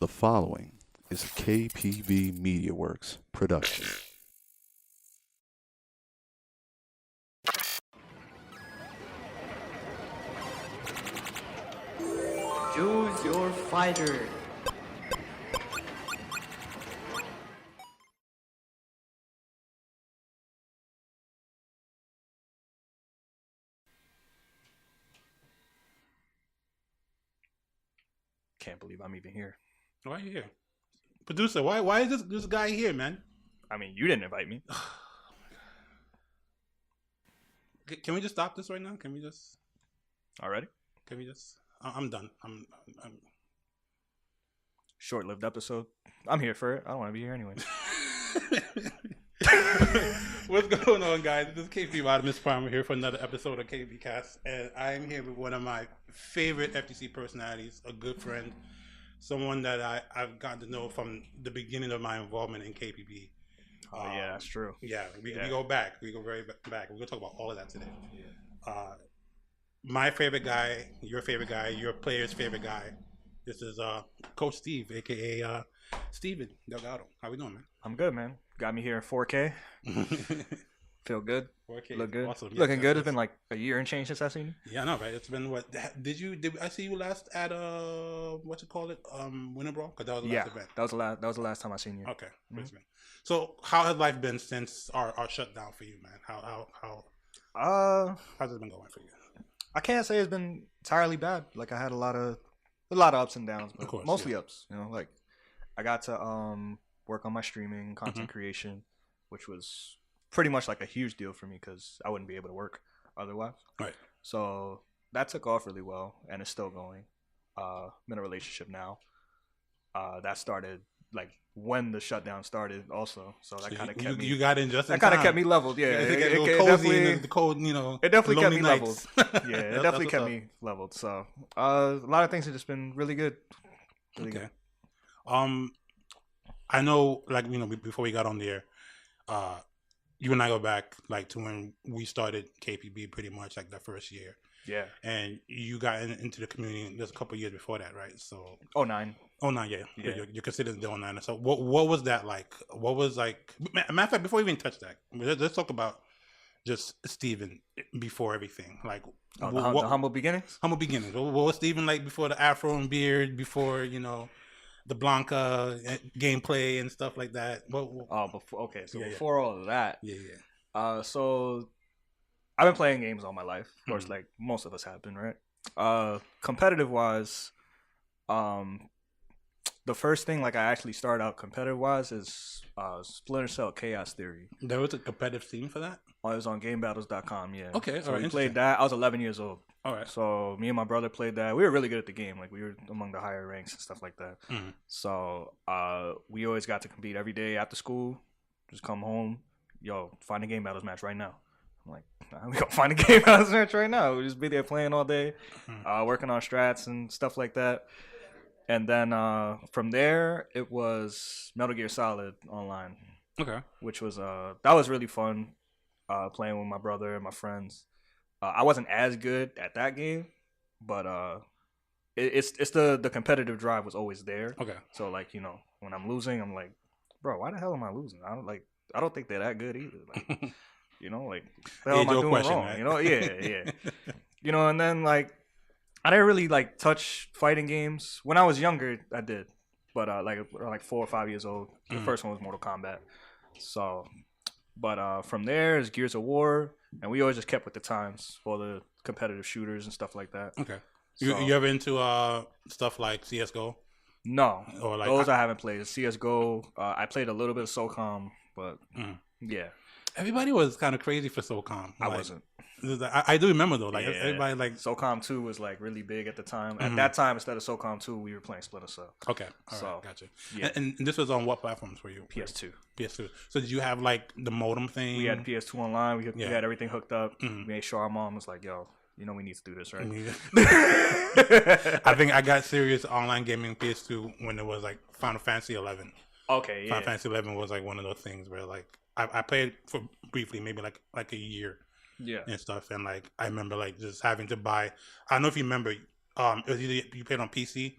The following is a KPB Media Works production. Choose your fighter. Can't believe I'm even here. Why are you here? Producer, why is this guy here, man? I mean, you didn't invite me. Can we just stop this right now? Can we just... Already? I'm done. I'm Short-lived episode. I'm here for it. I don't want to be here anyway. What's going on, guys? This is KP Rodimus Primer here for another episode of KPBCast, and I'm here with one of my favorite FTC personalities, a good friend, someone that I've gotten to know from the beginning of my involvement in KPB. Oh, yeah, that's true. Yeah, we go back. We go very back. We're going to talk about all of that today. My favorite guy, your player's favorite guy. This is Coach Steve, a.k.a. Steven Delgado. How we doing, man? I'm good, man. Got me here in 4K. Feel good. 4K. Look good. Awesome. Looking good. It's been like a year and change since I've seen you. Yeah, I know, right? It's been what? Did I see you last at what you call it? Winter Brawl? Because that was the last event. That was the last time I seen you. Okay. Mm-hmm. So how has life been since our shutdown for you, man? How's it been going for you? I can't say it's been entirely bad. Like I had a lot of ups and downs, but of course, mostly ups. You know, like I got to work on my streaming content creation, which was pretty much like a huge deal for me because I wouldn't be able to work otherwise. Right. So that took off really well, and it's still going. I'm in a relationship now. That started like when the shutdown started, also. So that kind of kept me. You got in just in that kind of time. kept me leveled. Yeah, it definitely. The cold, you know. It definitely kept me nights. leveled. Yeah, it definitely kept me leveled. So a lot of things have just been really good. Really okay. Good. I know, like, you know, before we got on the air, you and I go back like to when we started KPB, pretty much like the first year. Yeah. And you got into the community just a couple of years before that, right? So 09. Yeah. You're considered the 09. So what was that like? What was like? Matter of fact, before we even touch that, let's talk about just Steven before everything. Like the humble beginnings. Humble beginnings. What was Steven like before the afro and beard? Before, you know, the Blanca gameplay and stuff like that. Before all of that. Yeah. So I've been playing games all my life. Of course, like most of us have been, right? Competitive wise, the first thing like I actually started out competitive wise is Splinter Cell Chaos Theory. There was a competitive scene for that? Oh, it was on GameBattles.com, yeah. Okay, so we played that. I was 11 years old. All right. So me and my brother played that. We were really good at the game. Like we were among the higher ranks and stuff like that. Mm-hmm. So we always got to compete every day after school. Just come home, yo, find a Game Battles match right now. I'm like, we gonna find a Game Battles match right now. We just be there playing all day, working on strats and stuff like that. And then from there, it was Metal Gear Solid Online. Okay. Which was that was really fun, playing with my brother and my friends. I wasn't as good at that game, but it's the competitive drive was always there. Okay. So like, you know, when I'm losing, I'm like, bro, why the hell am I losing? I don't think they're that good either. Like, you know, like the hell am I doing wrong? Right? You know, yeah. You know, and then like I didn't really like touch fighting games when I was younger. I did, but like 4 or 5 years old. The first one was Mortal Kombat. So, but from there is Gears of War, and we always just kept with the times for the competitive shooters and stuff like that. Okay. You ever into stuff like CS:GO? No, or like those I haven't played. CS:GO, I played a little bit of SOCOM, but yeah. Everybody was kind of crazy for SOCOM. I wasn't. I do remember though. Like everybody like SOCOM 2 was like really big at the time. At that time, instead of SOCOM 2, we were playing Splinter Cell. Okay, all right, gotcha. Yeah. And this was on what platforms for you? PS2. PS2. So did you have like the modem thing? We had PS2 online. We had everything hooked up. We made sure our mom was like, "Yo, you know we need to do this, right?" I think I got serious online gaming PS2 when it was like Final Fantasy 11. Okay, yeah. Final Fantasy 11 was like one of those things where like I played for briefly, maybe like a year. Yeah. And stuff, and like I remember like just having to buy. I don't know if you remember. It was either you played on PC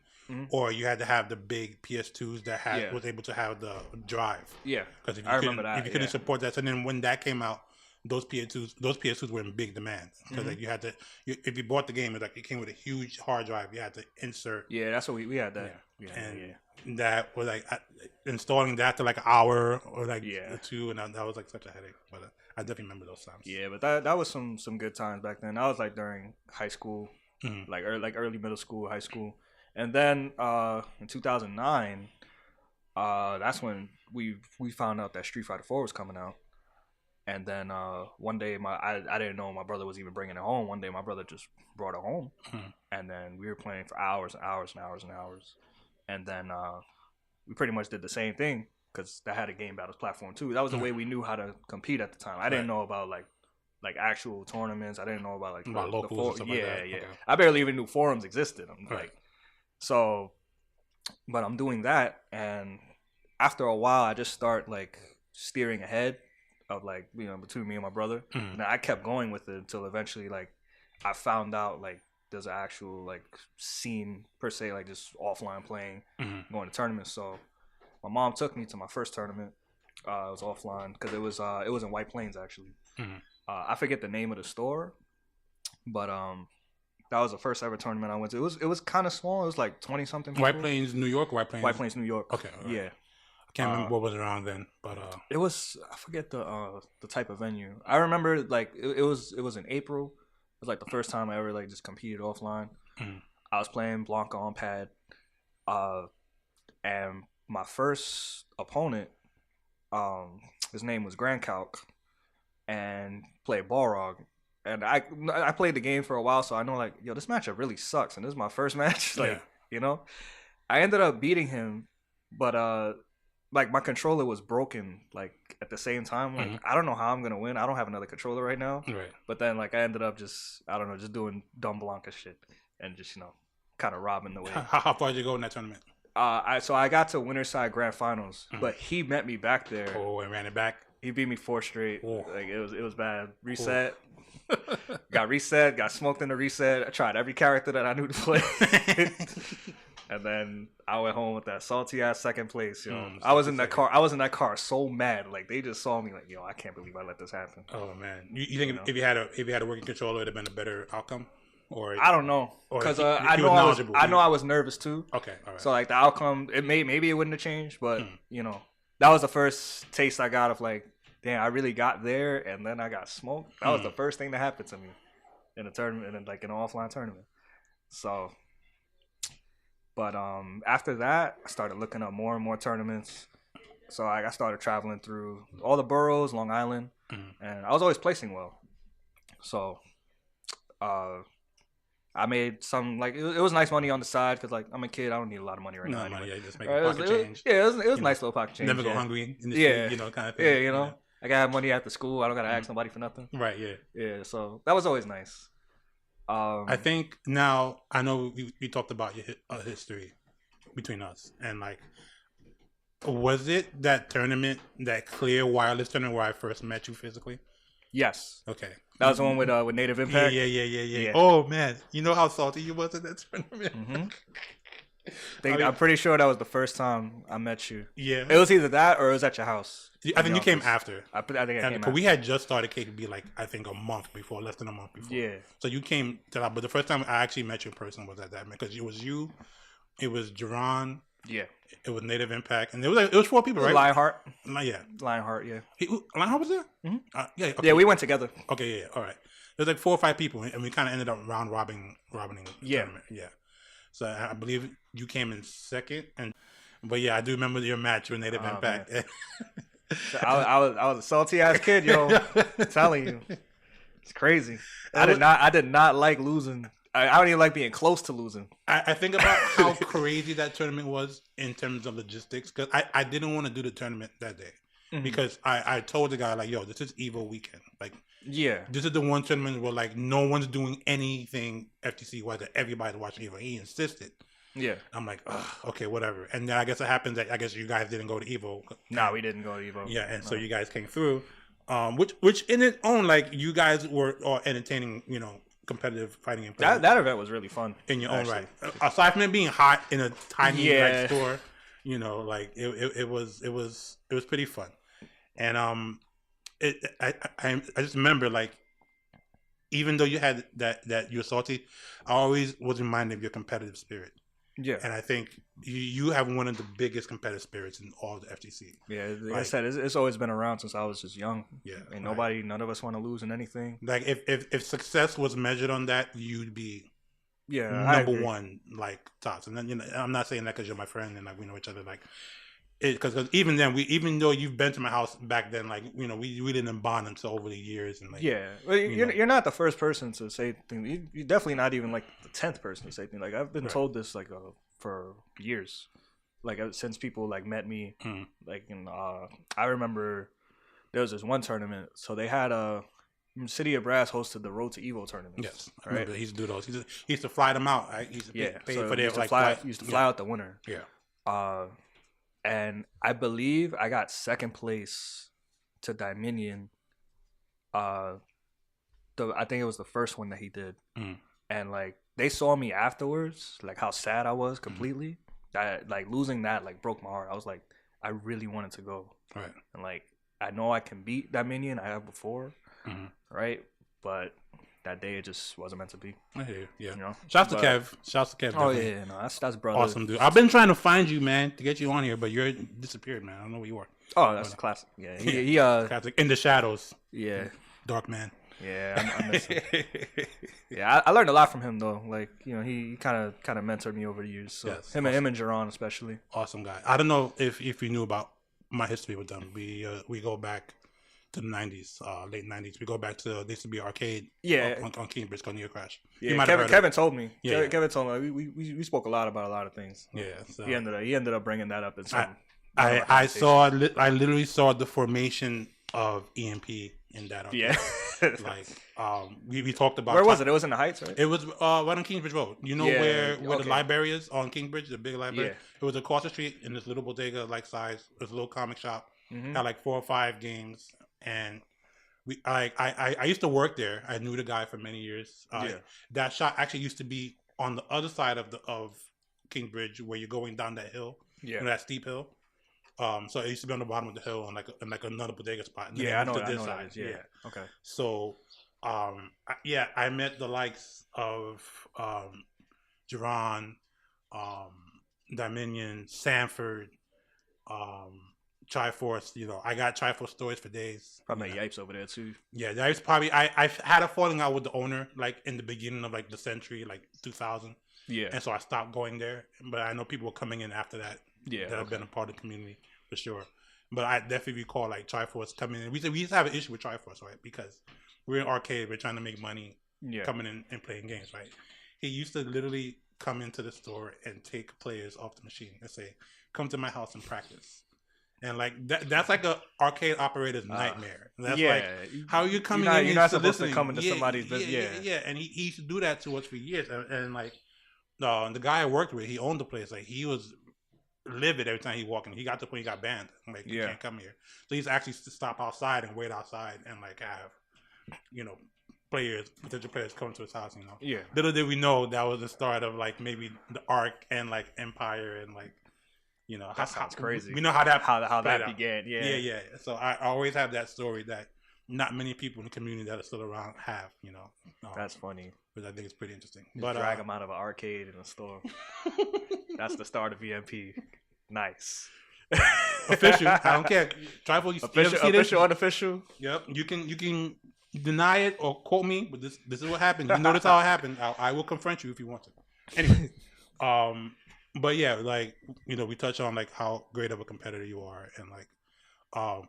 or you had to have the big PS2s that was able to have the drive. Yeah, because if you couldn't support that, so then when that came out, those PS2s were in big demand because like you had to, if you bought the game, it came with a huge hard drive. You had to insert. Yeah, that's what we had that. That was like installing that to like an hour or like two, and that was like such a headache. But I definitely remember those times. Yeah, but that was some good times back then. That was like during high school, like early middle school, high school, and then in 2009, that's when we found out that Street Fighter 4 was coming out. And then one day, I didn't know my brother was even bringing it home. One day, my brother just brought it home, and then we were playing for hours and hours and hours and hours. And then we pretty much did the same thing because that had a game battles platform too. That was the way we knew how to compete at the time. I didn't know about like actual tournaments. I didn't know about like locals and stuff like that. Okay. I barely even knew forums existed. But I'm doing that, and after a while, I just start like steering ahead of like between me and my brother. And I kept going with it until eventually like I found out like there's an actual like scene per se, like just offline playing, going to tournaments. So my mom took me to my first tournament. It was offline because it was in White Plains actually. I forget the name of the store, but that was the first ever tournament I went to. It was kind of small. It was like 20 something. White Plains, New York. White Plains, New York. Okay. Right. Yeah. I can't remember what was around then, but it was, I forget the type of venue. I remember like it was in April. It was like the first time I ever like just competed offline. I was playing Blanca on pad, and my first opponent, his name was Grand Calc, and played Balrog. And I played the game for a while, so I know like, yo, this matchup really sucks, and this is my first match. Like, I ended up beating him, but like my controller was broken like at the same time. Like I don't know how I'm gonna win. I don't have another controller right now. Right. But then like I ended up just doing dumb Blanca shit and just kind of robbing the way. How far did you go in that tournament? I got to Winterside Grand Finals, but he met me back there. Oh, and ran it back. He beat me 4 straight. Oh. Like it was bad. Reset. Got reset. Got smoked in the reset. I tried every character that I knew to play. And then I went home with that salty ass second place, I was in that car. I was in that car so mad. Like they just saw me like, yo, I can't believe I let this happen. Oh man, you think if you had a working controller, it'd have been a better outcome? Or I don't know, because I know I was nervous too. Okay, all right. So like the outcome, maybe it wouldn't have changed, but that was the first taste I got of like, damn, I really got there, and then I got smoked. That was the first thing that happened to me in a tournament, in like an offline tournament. So. But after that, I started looking up more and more tournaments. So I started traveling through all the boroughs, Long Island, and I was always placing well. So I made some, like, it was nice money on the side because, like, I'm a kid. I don't need a lot of money right now. Anyway. Yeah, just make a pocket change. It was nice little pocket change. Never go hungry in the street, kind of thing. Yeah, I got to have money after school. I don't got to ask nobody for nothing. Right, yeah. Yeah, so that was always nice. I think now, I know we talked about your history between us, and like, was it that tournament, that clear wireless tournament where I first met you physically? Yes. Okay. That was the one with Native Impact? Yeah. Oh man, you know how salty you was in that tournament? I'm pretty sure that was the first time I met you. Yeah. It was either that or it was at your house. I think you came after. I think I came after. We had just started KPB like, I think less than a month before. Yeah. So you came to that, but the first time I actually met you in person was at that, because it was you, it was Jerron. Yeah. It was Native Impact, and it was 4 people, right? Lionheart. Yeah. Lionheart, yeah. Lionheart was there? Mm-hmm. Yeah. Okay. Yeah, we went together. Okay, yeah, all right. There's like 4 or 5 people, and we kind of ended up round robbing tournament. Yeah. So I believe you came in second, but yeah, I do remember your match with Native Impact. I was a salty ass kid, yo. I'm telling you, it's crazy. I did not like losing. I don't even like being close to losing. I think about how crazy that tournament was in terms of logistics, because I didn't want to do the tournament that day, because I told the guy, like, yo, this is Evo weekend, like. Yeah, this is the one tournament where like no one's doing anything FTC wise, that everybody's watching Evo. He insisted. Yeah, I'm like, okay, whatever. And then I guess it happens that I guess you guys didn't go to Evo. No, we didn't go to Evo. Yeah, and so you guys came through, which in its own, like, you guys were all entertaining, competitive fighting game. That event was really fun in your own right. Aside from it being hot in a tiny like, store, like it was pretty fun. And I just remember like, even though you had that you're salty, I always was reminded of your competitive spirit. Yeah, and I think you have one of the biggest competitive spirits in all of the FTC. Yeah, like I said, it's always been around since I was just young. Yeah, and none of us want to lose in anything. Like if success was measured on that, you'd be number one, like tops. And then I'm not saying that because you're my friend and like we know each other, like because even then even though you've been to my house back then, like we didn't bond until over the years and like well, you're not the first person to say things. You're definitely not even like the 10th person to say things. Like I've been told this like for years, like since people like met me. Like I remember there was this one tournament, so they had City of Brass hosted the Road to Evo tournament. Yes, right. He used to do those. He used to fly them out. Right? He used to pay for their like used to fly out the winner. Yeah. And I believe I got second place to Dominion. I think it was the first one that he did. And like they saw me afterwards, like how sad I was completely. That like losing that like broke my heart. I was like, I really wanted to go. Right. And like I know I can beat Dominion. I have before. Right. But that day it just wasn't meant to be. I hear you. Yeah. Shouts to Kev. Oh yeah, no, that's brother. Awesome dude. I've been trying to find you, man, to get you on here, but you're disappeared, man. I don't know where you are. Oh, that's classic. Yeah, he classic in the shadows. Yeah, dark man. Yeah, I miss him. Yeah, I learned a lot from him though. Like he kind of mentored me over the years. So yes, him and Jerron especially. Awesome guy. I don't know if you knew about my history with them. We go back to the 90s, late 90s. We go back to, they used to be arcade on Cambridge called Neo Crash. Yeah, Kevin told me. Yeah. Kevin told me. We spoke a lot about a lot of things. Yeah. So. He ended up bringing that up in some. I literally saw the formation of EMP in that arcade. Yeah. Like, we talked about. Where was it? It was in the Heights, right? It was right on Kingsbridge Road. You know where the library is on Kingsbridge, the big library? Yeah. It was across the street in this little bodega like size. It was a little comic shop. Had like 4 or 5 games. And I used to work there. I knew the guy for many years. That shop actually used to be on the other side of Kingsbridge, where you're going down that hill, that steep hill. So it used to be on the bottom of the hill, on like another bodega spot. And I know that is. Yeah. Okay. So, I met the likes of Jerron, Dominion, Sanford, Triforce, I got Triforce stories for days. Probably Yipes over there too. Yeah, Yipes probably. I had a falling out with the owner like in the beginning of like the century, like 2000. Yeah, and so I stopped going there. But I know people were coming in after that. Yeah, that have been a part of the community for sure. But I definitely recall like Triforce coming in. We used to have an issue with Triforce, right? Because we're in arcade, we're trying to make money, coming in and playing games, right? He used to literally come into the store and take players off the machine and say, "Come to my house and practice." And like that's like a arcade operator's nightmare. That's like how you coming in. You're not supposed to come into somebody's business. Yeah. And he used to do that to us for years. And like, the guy I worked with, he owned the place. Like he was livid every time he walked in. He got to the point he got banned. Like you can't come here. So he's actually to stop outside and wait outside and like have, potential players come to his house. Yeah. Little did we know that was the start of like maybe the Arc and like Empire and like. That sounds crazy. We know how that began. Yeah. So I always have that story that not many people in the community that are still around have. That's funny. Which I think is pretty interesting. But drag them out of an arcade in a store. That's the start of EMP. Nice. Official. I don't care. Trifle. Official, unofficial. Yep. You can deny it or quote me, but this is what happened. You know this how it happened. I will confront you if you want to. Anyway. But yeah, like, we touch on like how great of a competitor you are. And like,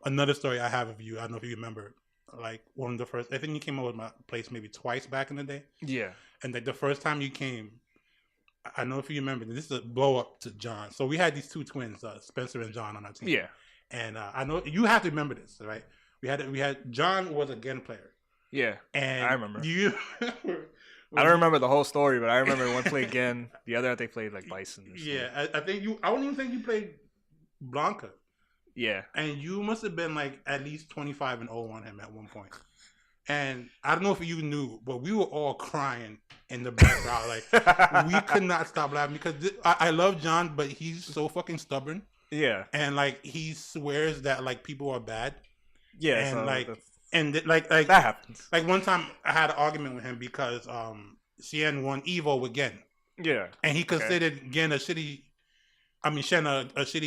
another story I have of you, I don't know if you remember, like one of the first, I think you came over to my place maybe twice back in the day. Yeah. And like the first time you came, I know if you remember, this is a blow up to John. So we had these 2 twins, Spencer and John on our team. Yeah. And I know you have to remember this, right? We had John was a Gen player. Yeah. And I remember. You I don't remember the whole story, but I remember one played Gen, the other they played like Bison. Yeah, I think I don't even think you played Blanca. Yeah. And you must have been like at least 25-0 on him at one point. And I don't know if you knew, but we were all crying in the background. Like, we could not stop laughing because I love John, but he's so fucking stubborn. Yeah. And, like, he swears that, like, people are bad. Yeah. And, so like, that happens. Like, one time I had an argument with him because Shen won Evo with Gen. Yeah. And he considered Gen a shitty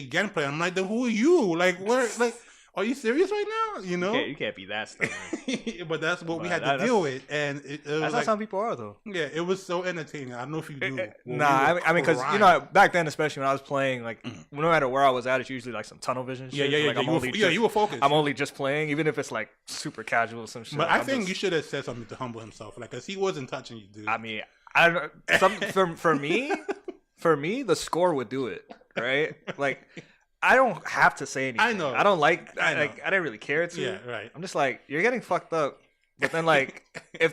Gen player. I'm like, then who are you? Like, where, like, are you serious right now? You know, you can't be that stubborn. But that's what we had to deal with, and it was that's like, how some people are, though. Yeah, it was so entertaining. I don't know if you knew. I mean, because you know, back then, especially when I was playing, like no matter where I was at, it's usually like some tunnel vision. Shit. Yeah. Like, you were focused. I'm only just playing, even if it's like super casual, some shit. But I think you should have said something to humble himself, like, cause he wasn't touching you, dude. I mean, I don't. For me, the score would do it, right? Like. I don't have to say anything. I know. I don't like. I didn't really care to. Yeah, right. I'm just like, you're getting fucked up. But then, like,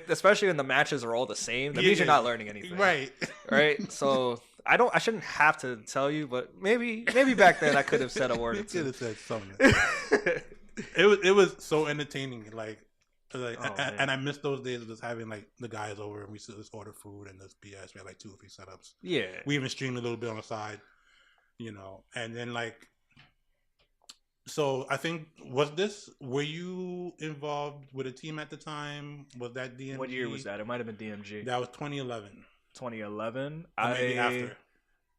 especially when the matches are all the same, that means you're not learning anything. Right. Right. So I shouldn't have to tell you, but maybe back then I could have said a word. You could have said something. It was so entertaining, and I miss those days of just having like the guys over and we just order food and this BS. We had like 2 or 3 setups. Yeah. We even streamed a little bit on the side, you know, and then like. So I think were you involved with a team at the time? Was that DMG? What year was that? It might have been DMG. That was 2011. 2011? Maybe after.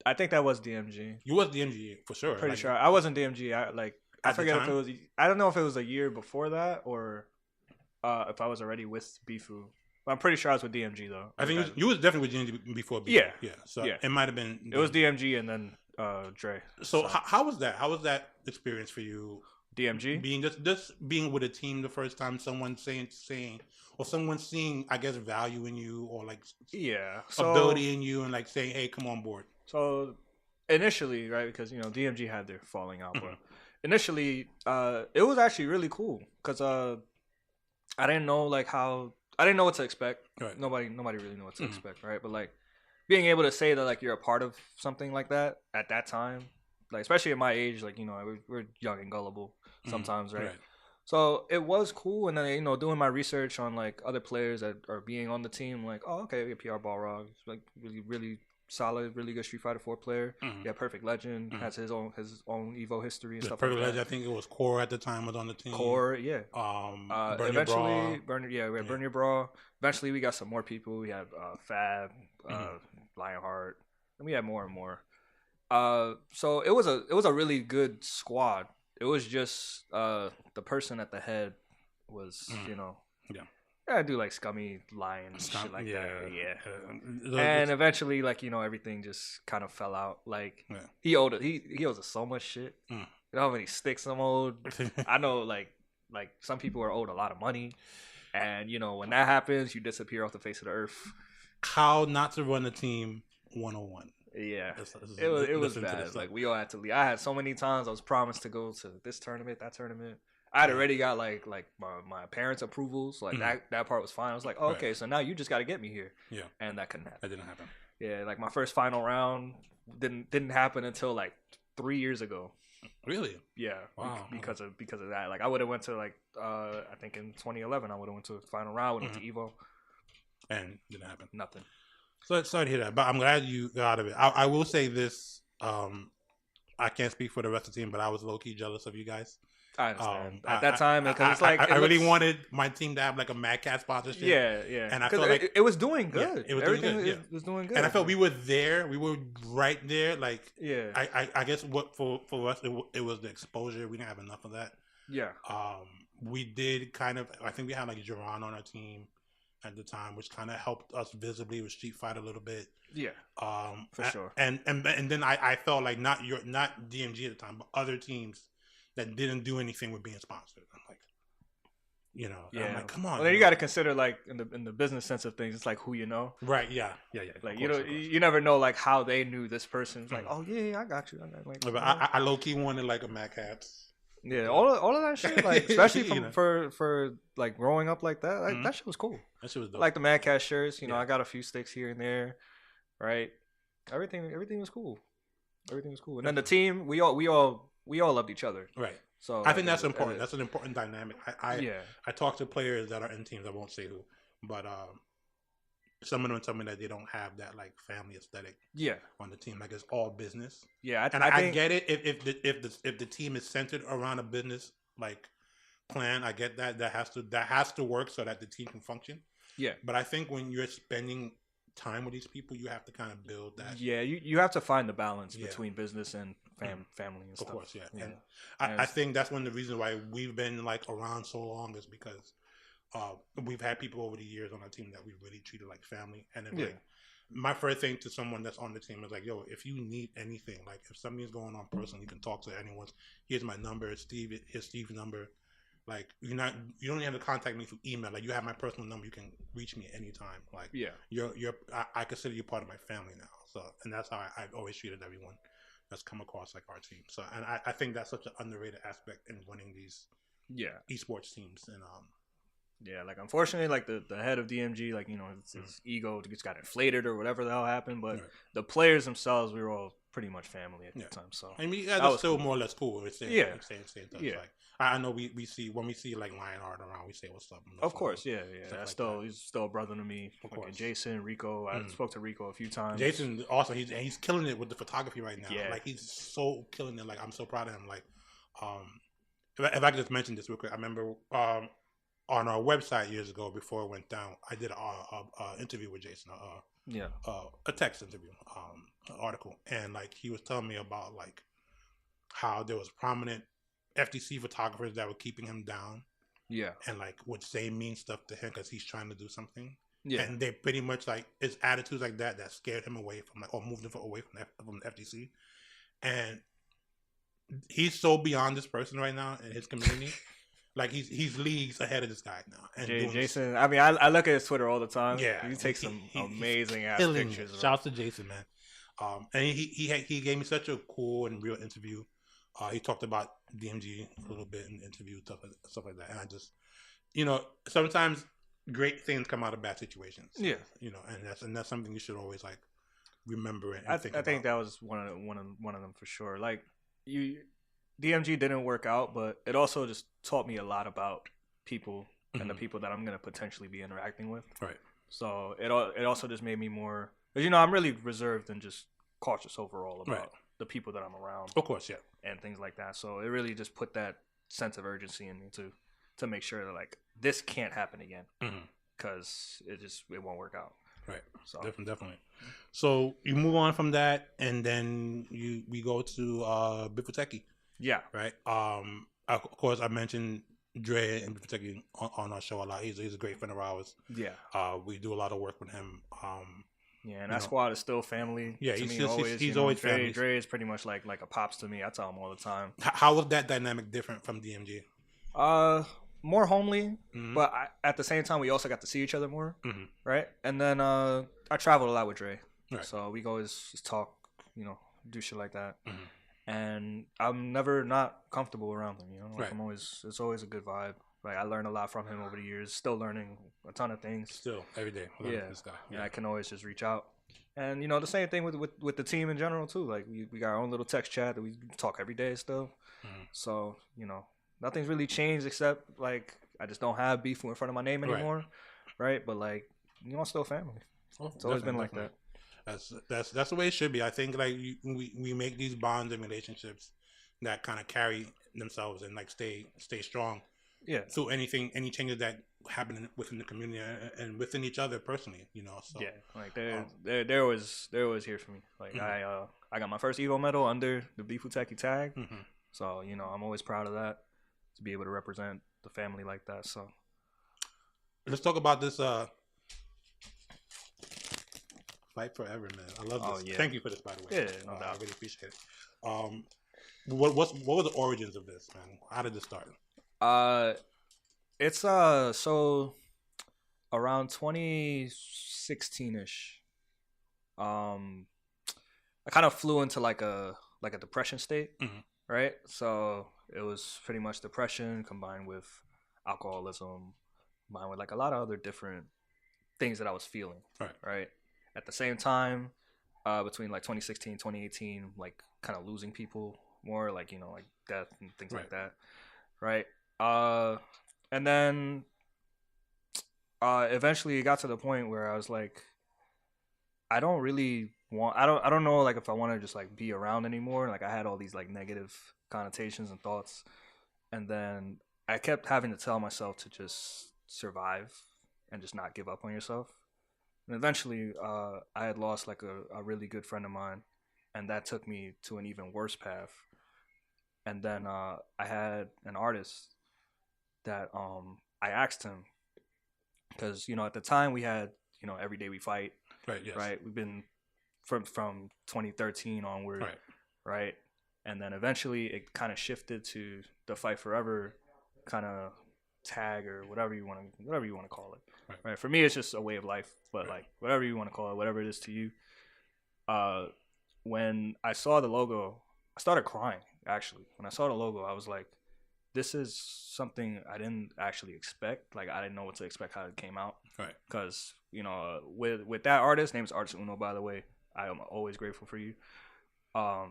I think that was DMG. You was DMG for sure. Pretty sure. I wasn't DMG. I forget if it was. I don't know if it was a year before that or if I was already with Bifu. But I'm pretty sure I was with DMG though. I think you was definitely with DMG before Bifu. Yeah. Yeah. So it might have been. It was DMG and then Dre. So how was that? How was that experience for you? DMG being just being with a team the first time, someone saying or someone seeing, I guess, value in you or like ability in you and like saying, hey, come on board. So initially, right, because you know DMG had their falling out, but initially it was actually really cool because I didn't know what to expect. Right. Nobody really knew what to expect, right? But like. Being able to say that like you're a part of something like that at that time, like especially at my age, like you know we're young and gullible sometimes, right? So it was cool, and then you know doing my research on like other players that are being on the team, like oh okay, we have PR Balrog, like really solid, really good Street Fighter 4 player. Yeah, Perfect Legend has his own Evo history and stuff. Perfect like Legend, that. I think it was Core at the time was on the team. Core, yeah. Burn Your Brawl. We had Burn Your Brawl. Eventually, we got some more people. We had Fab. Lionheart, and we had more and more. So it was a really good squad. It was just the person at the head was you know I do like scummy lions shit like that. Yeah. And eventually like you know everything just kind of fell out. Like he owes us so much shit. You know how many sticks I'm owed. I know like some people are owed a lot of money, and you know when that happens, you disappear off the face of the earth. How not to run a team 101. Yeah, it was bad. Like we all had to leave. I had so many times I was promised to go to this tournament, that tournament. I had already got like my parents' approvals. Like that part was fine. I was like, oh, okay, so now you just got to get me here. Yeah, and that couldn't happen. That didn't happen. Yeah, like my first final round didn't happen until like 3 years ago. Really? Yeah. Wow. Because of that. Like I would have went to like I think in 2011 I would have went to the final round. Went to Evo. And didn't happen. Nothing. So sorry to hear that, but I'm glad you got out of it. I will say this: I can't speak for the rest of the team, but I was low key jealous of you guys. I understand. At that time, because it's like I really wanted my team to have like a Mad Cat sponsorship. Yeah. And I felt like it was doing good. Yeah, Everything was doing good. And I felt we were there. We were right there. Like yeah. I guess what for us it was the exposure. We didn't have enough of that. Yeah. We did kind of. I think we had like Jerron on our team at the time, which kind of helped us visibly with Street Fighter a little bit. Yeah, for sure. And then I felt like not DMG at the time, but other teams that didn't do anything with being sponsored. I'm like, you know, I'm like, come on. Well, then you got to consider like in the business sense of things, it's like who you know. Right. Yeah. Like you never know like how they knew this person. It's like, oh yeah, I got you. But I low key wanted like a Mad Cats. Yeah, all of that shit, like especially for like growing up like that, like, that shit was cool. That shit was dope. Like the Mad Cat shirts, you know, I got a few sticks here and there, right? Everything was cool. Everything was cool. And then the team, we all loved each other. Right. So I think that's important. That's an important dynamic. Yeah. I talk to players that are in teams. I won't say who, but some of them tell me that they don't have that like family aesthetic. Yeah. On the team, like it's all business. Yeah, I get it. If the team is centered around a business like plan, I get that. That has to work so that the team can function. Yeah. But I think when you're spending time with these people, you have to kind of build that. Yeah, you have to find the balance between business and family and stuff. Of course, yeah. And I think that's one of the reasons why we've been like around so long is because we've had people over the years on our team that we really treated like family. And then like my first thing to someone that's on the team is like, yo, if you need anything, like if something's going on personally, you can talk to anyone. Here's my number. Here's Steve's number. Like you don't even have to contact me through email. Like you have my personal number. You can reach me anytime. Like I consider you part of my family now. So and that's how I've always treated everyone that's come across like our team. So and I think that's such an underrated aspect in running these esports teams. And like unfortunately, like the head of DMG, like his ego just got inflated or whatever the hell happened. But the players themselves, we were all pretty much family at the time. So I mean, you guys are still more or less cool. We're saying, yeah. Like, I know we see when we see like Lionheart around, we say what's up. Of course, That's like he's still a brother to me. Of course. Jason, Rico. I spoke to Rico a few times. Jason also he's killing it with the photography right now. Yeah. Like he's so killing it. Like I'm so proud of him. Like if I could just mention this real quick, I remember on our website years ago before it went down, I did a interview with Jason. A text interview, an article, and like he was telling me about like how there was prominent FTC photographers that were keeping him down. Yeah. And like would say mean stuff to him because he's trying to do something. Yeah. And they pretty much like his attitudes like that scared him away from like or moved him away from the FTC. And he's so beyond this person right now in his community. Like he's leagues ahead of this guy now. And Jason, I mean, I look at his Twitter all the time. Yeah, he takes some amazing ass pictures. Shouts to Jason, man. And he gave me such a cool and real interview. He talked about DMG a little bit in the interview, stuff like that. And I just, sometimes great things come out of bad situations. Yeah, and that's something you should always like remember and think about. I think that was one of them for sure. Like DMG didn't work out, but it also just taught me a lot about people and the people that I'm going to potentially be interacting with. Right. So it also just made me more, because I'm really reserved and just cautious overall about the people that I'm around. Of course, yeah. And things like that. So it really just put that sense of urgency in me to make sure that like this can't happen again, because it won't work out. Right. So definitely. So you move on from that, and then we go to Bifuteki. Yeah. Right. Of course, I mentioned Dre and Bifuteki on our show a lot. He's a great friend of ours. Yeah. We do a lot of work with him. Yeah, and that squad is still family. Yeah, he's always family. Dre is pretty much like a pops to me. I tell him all the time. How was that dynamic different from DMG? More homely, but at the same time, we also got to see each other more, right? And then I traveled a lot with Dre, so we always just talk, do shit like that. And I'm never not comfortable around him, Like it's always a good vibe. Like I learned a lot from him over the years. Still learning a ton of things. Still every day. This guy. Yeah, I can always just reach out. And the same thing with the team in general too. Like we got our own little text chat that we talk every day still. So nothing's really changed except like I just don't have beef in front of my name anymore, right? But like I'm still family. It's always been like that. That's the way it should be. I think like we make these bonds and relationships that kind of carry themselves and like stay strong. Yeah. So any changes that happen within the community and within each other personally, So yeah, like they're always here for me. Like I got my first Evo medal under the Bifuteki tag, so I'm always proud of that, to be able to represent the family like that. So let's talk about this fight forever, man. I love this. Yeah. Thank you for this, by the way. Yeah, no doubt. I really appreciate it. What were the origins of this, man? How did this start? It's so around 2016ish. I kind of flew into like a depression state, right? So it was pretty much depression combined with alcoholism, combined with like a lot of other different things that I was feeling. Right. At the same time, between like 2016, 2018, like kind of losing people more, like, like death and things Right. like that, right? And then eventually it got to the point where I was like, I don't know, like, if I want to just like be around anymore. Like, I had all these like negative connotations and thoughts, and then I kept having to tell myself to just survive and just not give up on yourself. And eventually, I had lost like a really good friend of mine, and that took me to an even worse path. And then I had an artist that I asked him, because at the time we had Every Day We Fight, Right. Yes. right? We've been from 2013 onward, Right. right? And then eventually it kind of shifted to the Fight Forever kind of tag, or whatever you want to call it. Right. For me, it's just a way of life, but like whatever you want to call it, whatever it is to you. When I saw the logo, I started crying. Actually, when I saw the logo, I was like, this is something I didn't actually expect. Like, I didn't know what to expect how it came out. Right. Because, with that artist, name's Arts Uno, by the way. I am always grateful for you. I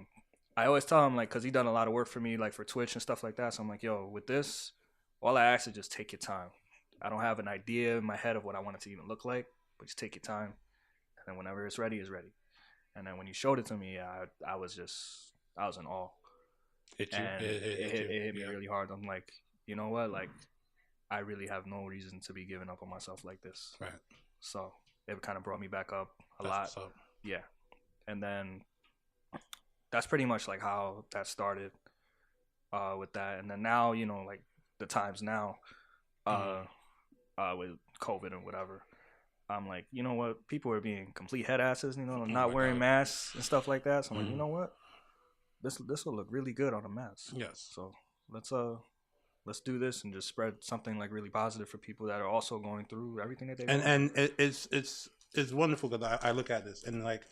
always tell him, like, because he done a lot of work for me, like, for Twitch and stuff like that. So I'm like, yo, with this, all I ask is just take your time. I don't have an idea in my head of what I want it to even look like, but just take your time. And then whenever it's ready, it's ready. And then when you showed it to me, I was in awe. Hit you. And it hit me Yeah. really hard. I'm like, you know what? Like, I really have no reason to be giving up on myself like this. Right. So it kind of brought me back up a That's lot. what's up. Yeah. And then that's pretty much like how that started with that. And then now, like the times now with COVID and whatever, I'm like, you know what? People are being complete head asses, not wearing masks and stuff like that. So I'm like, you know what? This will look really good on a mask. Yes. So let's do this and just spread something like really positive for people that are also going through everything that they and it's wonderful because I look at this and like,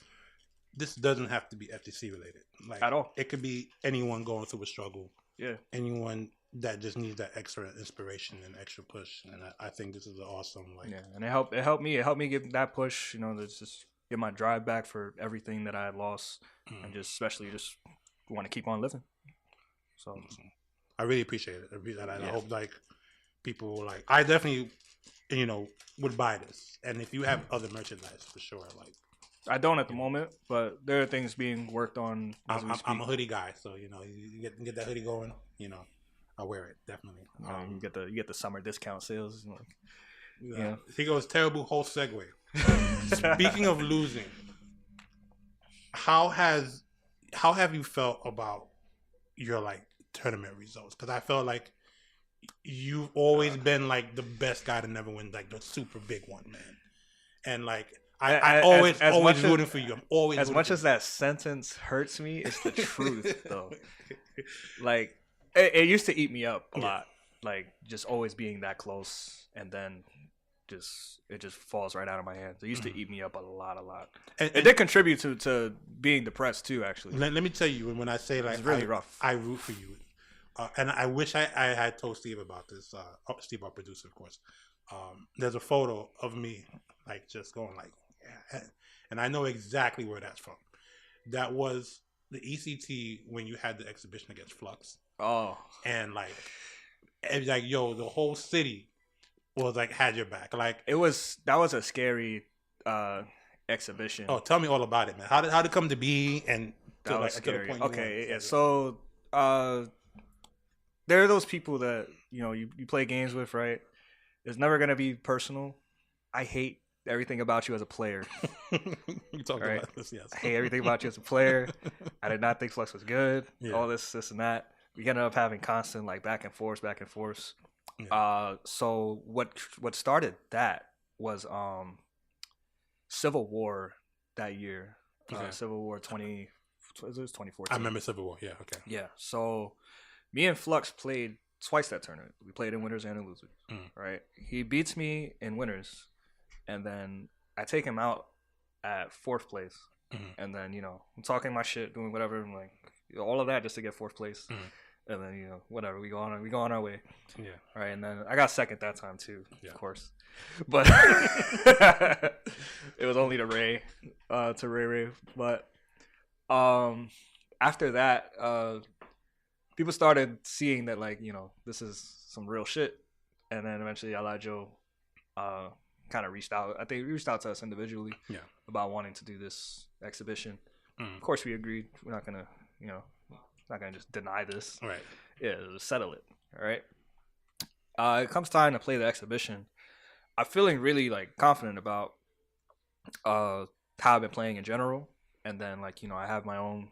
this doesn't have to be FTC related, like at all. It could be anyone going through a struggle. Yeah. Anyone that just needs that extra inspiration and extra push, and I think this is awesome. Like, Yeah, and it helped me get that push, to just get my drive back for everything that I had lost, and especially just want to keep on living. So I really appreciate it. I hope like people like, I definitely would buy this, and if you have other merchandise, for sure. Like, I don't at the moment, but there are things being worked on. I'm a hoodie guy, so you get that hoodie going. I wear it definitely. You get the summer discount sales. Yeah. He goes, terrible whole segue. Speaking of losing, how have you felt about your like tournament results? Because I felt like you've always been like the best guy to never win like the super big one, man. And like, I always rooting for you. I'm always as much as that sentence hurts me. It's the truth, though. Like, it used to eat me up a lot. Like, just always being that close, and then it just falls right out of my hands. It used to eat me up a lot. And it did contribute to being depressed too. Actually, let me tell you, when I say like, it's really rough. I root for you, and I wish I had told Steve about this. Steve, our producer, of course. There's a photo of me like just going like. And I know exactly where that's from. That was the ECT when you had the exhibition against Flux. Oh, and like yo, the whole city was like had your back. Like, that was a scary exhibition. Oh, tell me all about it, man. How did it come to be? And that was scary. Okay, yeah. So there are those people that you play games with, right? It's never gonna be personal. I hate everything about you as a player. You talked about this, yes. I hate everything about you as a player. I did not think Flux was good. Yeah. All this and that. We ended up having constant like back and forth. Yeah. So what started that was Civil War that year. Okay. Civil War 2014. I remember Civil War. Yeah. Okay. Yeah. So me and Flux played twice that tournament. We played in winners and in losers. Right. He beats me in winners. And then I take him out at 4th place. And then, I'm talking my shit, doing whatever. I'm like, all of that just to get 4th place. And then, whatever. We go on our way. Yeah. All right. And then I got 2nd that time too, of course. But it was only to Ray. But after that, people started seeing that like this is some real shit, and then eventually Elijah kind of reached out. I think he reached out to us individually about wanting to do this exhibition. Of course, we agreed. We're not gonna not gonna just deny this. Right. Yeah, settle it. All right. It comes time to play the exhibition. I'm feeling really like confident about how I've been playing in general, and then like I have my own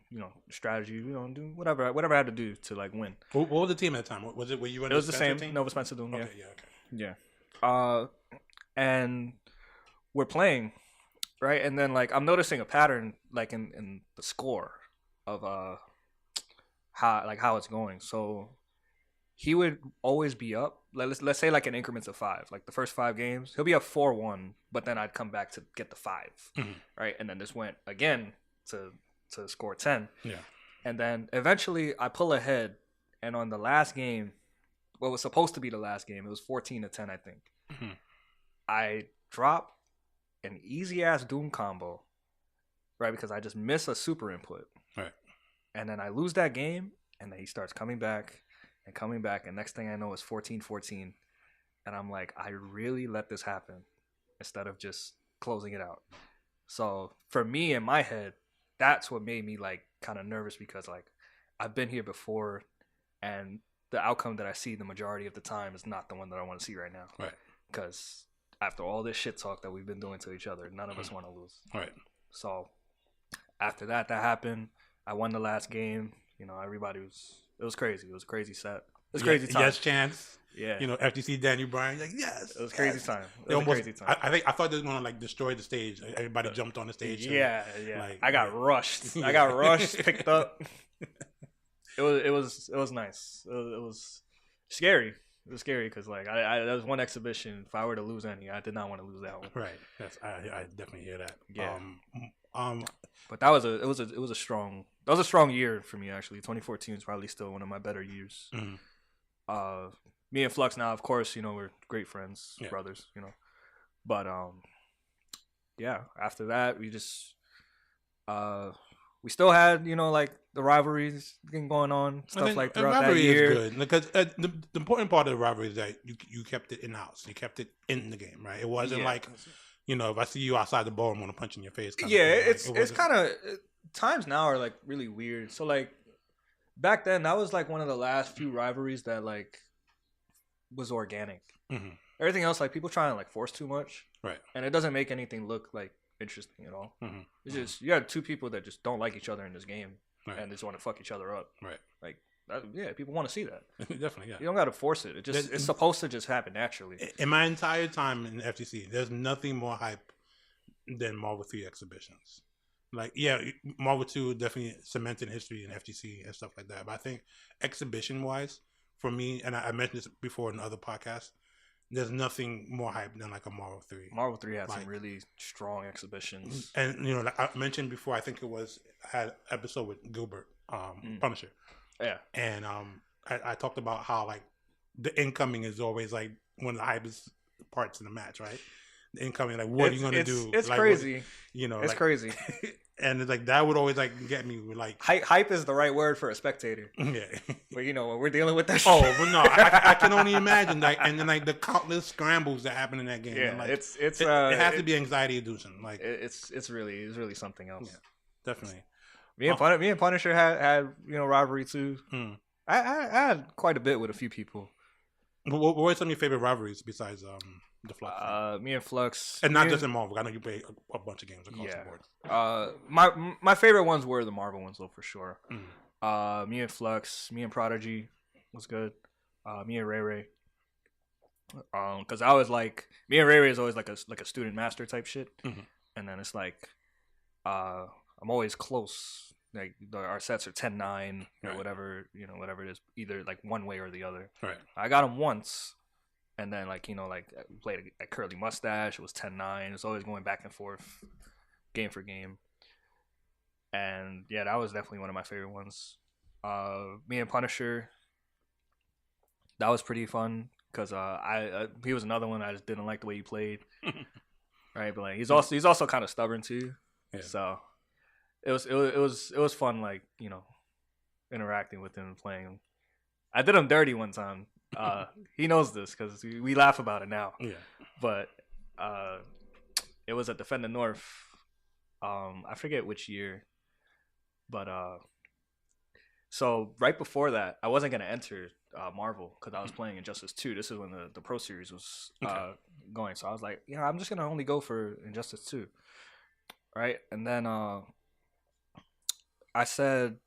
strategy. Do whatever I had to do to like win. What was the team at the time? Was it? Were you? It was the Spencer same. Team? Nova Spencer Doom. Okay, yeah. And we're playing, right? And then like I'm noticing a pattern like in the score of how it's going. So he would always be up. Let's say like in increments of 5. Like the first 5 games, he'll be up 4-1, but then I'd come back to get the 5, right? And then this went again to score 10. Yeah. And then eventually I pull ahead, and on the last game, what was supposed to be the last game, it was 14-10, I think. I drop an easy ass Doom combo, right? Because I just miss a super input. Right. And then I lose that game, and then he starts coming back, and next thing I know it's 14-14. And I'm like, I really let this happen instead of just closing it out. So for me, in my head, that's what made me like kind of nervous, because like I've been here before, and the outcome that I see the majority of the time is not the one that I want to see right now. Right. Because after all this shit talk that we've been doing to each other, none of us want to lose. Right. So after that happened. I won the last game. Everybody it was crazy. It was a crazy set. It was crazy time. Yes, chance. Yeah. FTC Daniel Bryan, like, yes. It was crazy time. It was crazy time. I thought they were going to like destroy the stage. Everybody jumped on the stage. Yeah. Like, I got rushed. I got rushed, picked up. It was nice. It was scary. It was scary because like that was one exhibition. If I were to lose any, I did not want to lose that one. Right. Yes, I definitely hear that. Yeah. But that was a strong year for me actually. 2014 is probably still one of my better years. Me and Flux now, of course, we're great friends, brothers, But after that we just we still had like the rivalries going on, stuff like throughout that year. Is good because the important part of the rivalry is that you kept it in house, you kept it in the game, right? It wasn't like if I see you outside the bar, I'm gonna punch in your face. It's kind of times now are like really weird. So like back then, that was like one of the last few rivalries that like was organic. Everything else, like people trying to like force too much, right? And it doesn't make anything look like interesting at all. It's just you have two people that just don't like each other in this game, and they just want to fuck each other up, right? Like people want to see that. Definitely, yeah. You don't got to force it. It's supposed to just happen naturally. In my entire time in FTC, there's nothing more hype than Marvel 3 exhibitions. Like, Marvel 2 definitely cemented history in FTC and stuff like that. But I think exhibition-wise, for me, and I mentioned this before in other podcasts, there's nothing more hype than like a Marvel 3. Marvel 3 had some really strong exhibitions. And, like I mentioned before, I think had an episode with Gilbert, Punisher. Yeah. And I talked about how like the incoming is always like one of the hypest parts in the match, right? The incoming, like what are you gonna do? It's like, crazy. It's like, crazy. And it's like that would always like get me with like hype is the right word for a spectator. Yeah. But when we're dealing with that shit. Oh, but no, I can only imagine like and then like the countless scrambles that happen in that game. Yeah, like, it has to be anxiety inducing. Like it's really something else. Yeah, definitely. Me and Punisher had rivalry too. I had quite a bit with a few people. What were some of your favorite rivalries besides the Flux? Me and Flux, and not just in Marvel. I know you play a bunch of games across the board. My favorite ones were the Marvel ones though, for sure. Me and Flux, me and Prodigy was good. Me and Ray Ray. Because I was like, me and Ray Ray is always like a student master type shit, and then it's like, I'm always close. Like our sets are 10-9 or whatever, whatever it is, either like one way or the other. Right. I got him once, and then like we played a Curly Mustache. It was 10-9. It's always going back and forth, game for game. And that was definitely one of my favorite ones. Me and Punisher, that was pretty fun because he was another one I just didn't like the way he played. Right, but like he's also kind of stubborn too. Yeah. So. It was fun, like interacting with him and playing him. I did him dirty one time. He knows this because we laugh about it now. Yeah. But it was at Defender North. I forget which year, but so right before that, I wasn't gonna enter Marvel because I was playing Injustice 2. This is when the Pro Series was going. So I was like, I'm just gonna only go for Injustice 2, right? And then I said,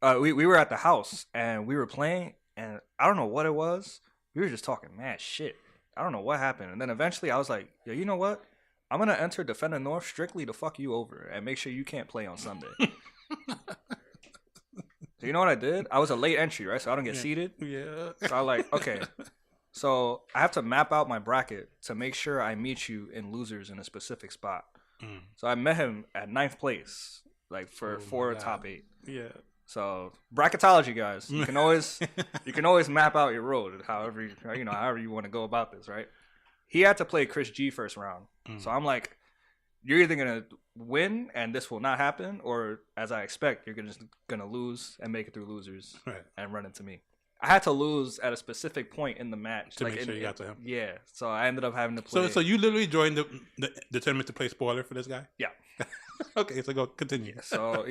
we were at the house and we were playing, and I don't know what it was. We were just talking mad shit. I don't know what happened, and then eventually I was like, yo, you know what? I'm gonna enter Defender North strictly to fuck you over and make sure you can't play on Sunday. So you know what I did? I was a late entry, right? So I don't get seated. Yeah. So I like, okay. So I have to map out my bracket to make sure I meet you in losers in a specific spot. So I met him at 9th place, like for top 8. Yeah. So bracketology, guys. You can always map out your road, however you want to go about this, right? He had to play Chris G first round. So I'm like, you're either gonna win and this will not happen, or as I expect, you're gonna lose and make it through losers and run into me. I had to lose at a specific point in the match to make sure you got to him. Yeah, so I ended up having to play. So you literally joined the tournament to play spoiler for this guy? Yeah. Okay, so go continue. So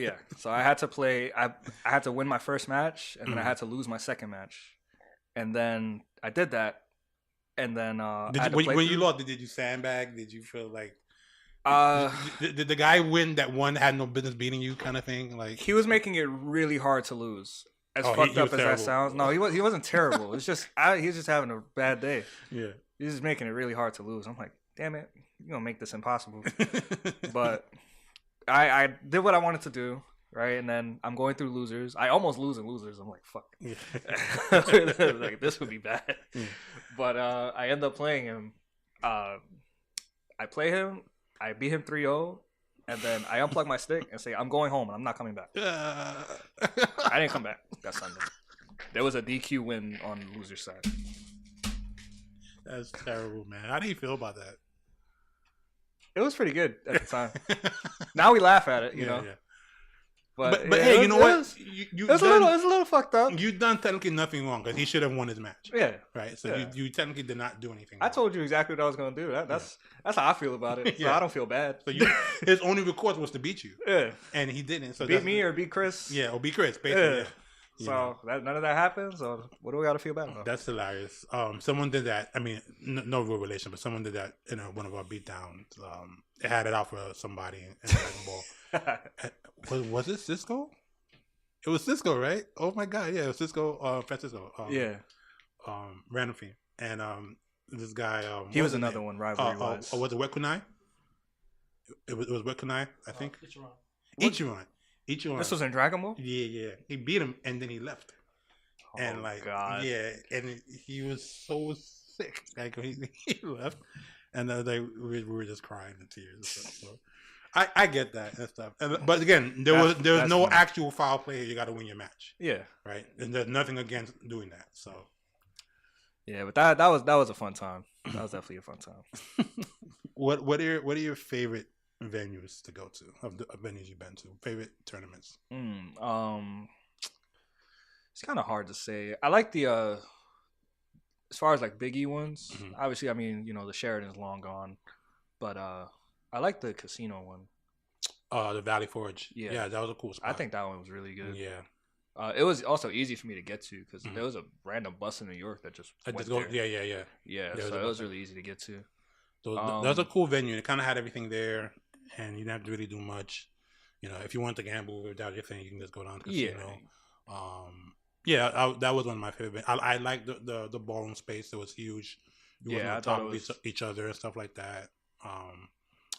I had to play. I had to win my first match, and then I had to lose my second match, and then I did that, and then when you lost, did you sandbag? Did you feel like? Did the guy win that one had no business beating you kind of thing? Like he was making it really hard to lose. As fucked up as that sounds, no, he wasn't terrible. It's just he was just having a bad day. Yeah, he was just making it really hard to lose. I'm like, damn it, you're gonna make this impossible. But I did what I wanted to do, right? And then I'm going through losers. I almost lose in losers. I'm like, fuck, like this would be bad. But I end up playing him. I play him. I beat him 3-0, and then I unplug my stick and say, I'm going home and I'm not coming back. I didn't come back that Sunday. There was a DQ win on the loser's side. That's terrible, man. How do you feel about that? It was pretty good at the time. Now we laugh at it, you know. Yeah. But hey, you know what? It was a little fucked up. You've done technically nothing wrong because he should have won his match. Yeah. Right. So you technically did not do anything wrong. I told you exactly what I was going to do. That's how I feel about it. So I don't feel bad. So his only request was to beat you. Yeah. And he didn't. So beat me or beat Chris. Yeah, or beat Chris. Basically. Yeah. So none of that happened. So what do we got to feel bad about? That's hilarious. Someone did that. I mean, no real relation, but someone did that in one of our beatdowns. They had it out for somebody in Dragon Ball. Was it Cisco? It was Cisco, right? Oh my god, yeah, it was Cisco, Francisco. Random thing. And this guy, he was another one. Rivalry wise. Was it Wet Kunai? It was Wet Kunai, I think. Ichiran. This was in Dragon Ball. Yeah. He beat him and then he left. And God. Yeah, and he was so sick. Like he left, and we were just crying in tears and stuff. So. I get that and stuff, but again, there was no actual foul play here. You got to win your match. Yeah, right. And there's nothing against doing that. So, yeah, but that was a fun time. That was definitely a fun time. What are your favorite venues to go to of venues you've been to? Favorite tournaments? It's kind of hard to say. I like the as far as like biggie ones. Obviously, I mean, the Sheridan's long gone, but I like the casino one. The Valley Forge. Yeah, that was a cool spot. I think that one was really good. Yeah. It was also easy for me to get to because there was a random bus in New York that just went there. Yeah, so it was really easy to get to. So that was a cool venue. It kind of had everything there, and you didn't have to really do much. If you want to gamble without your thing, you can just go down to the casino. That was one of my favorite. I liked the ballroom space. It was huge. You wasn't on top of each other and stuff like that.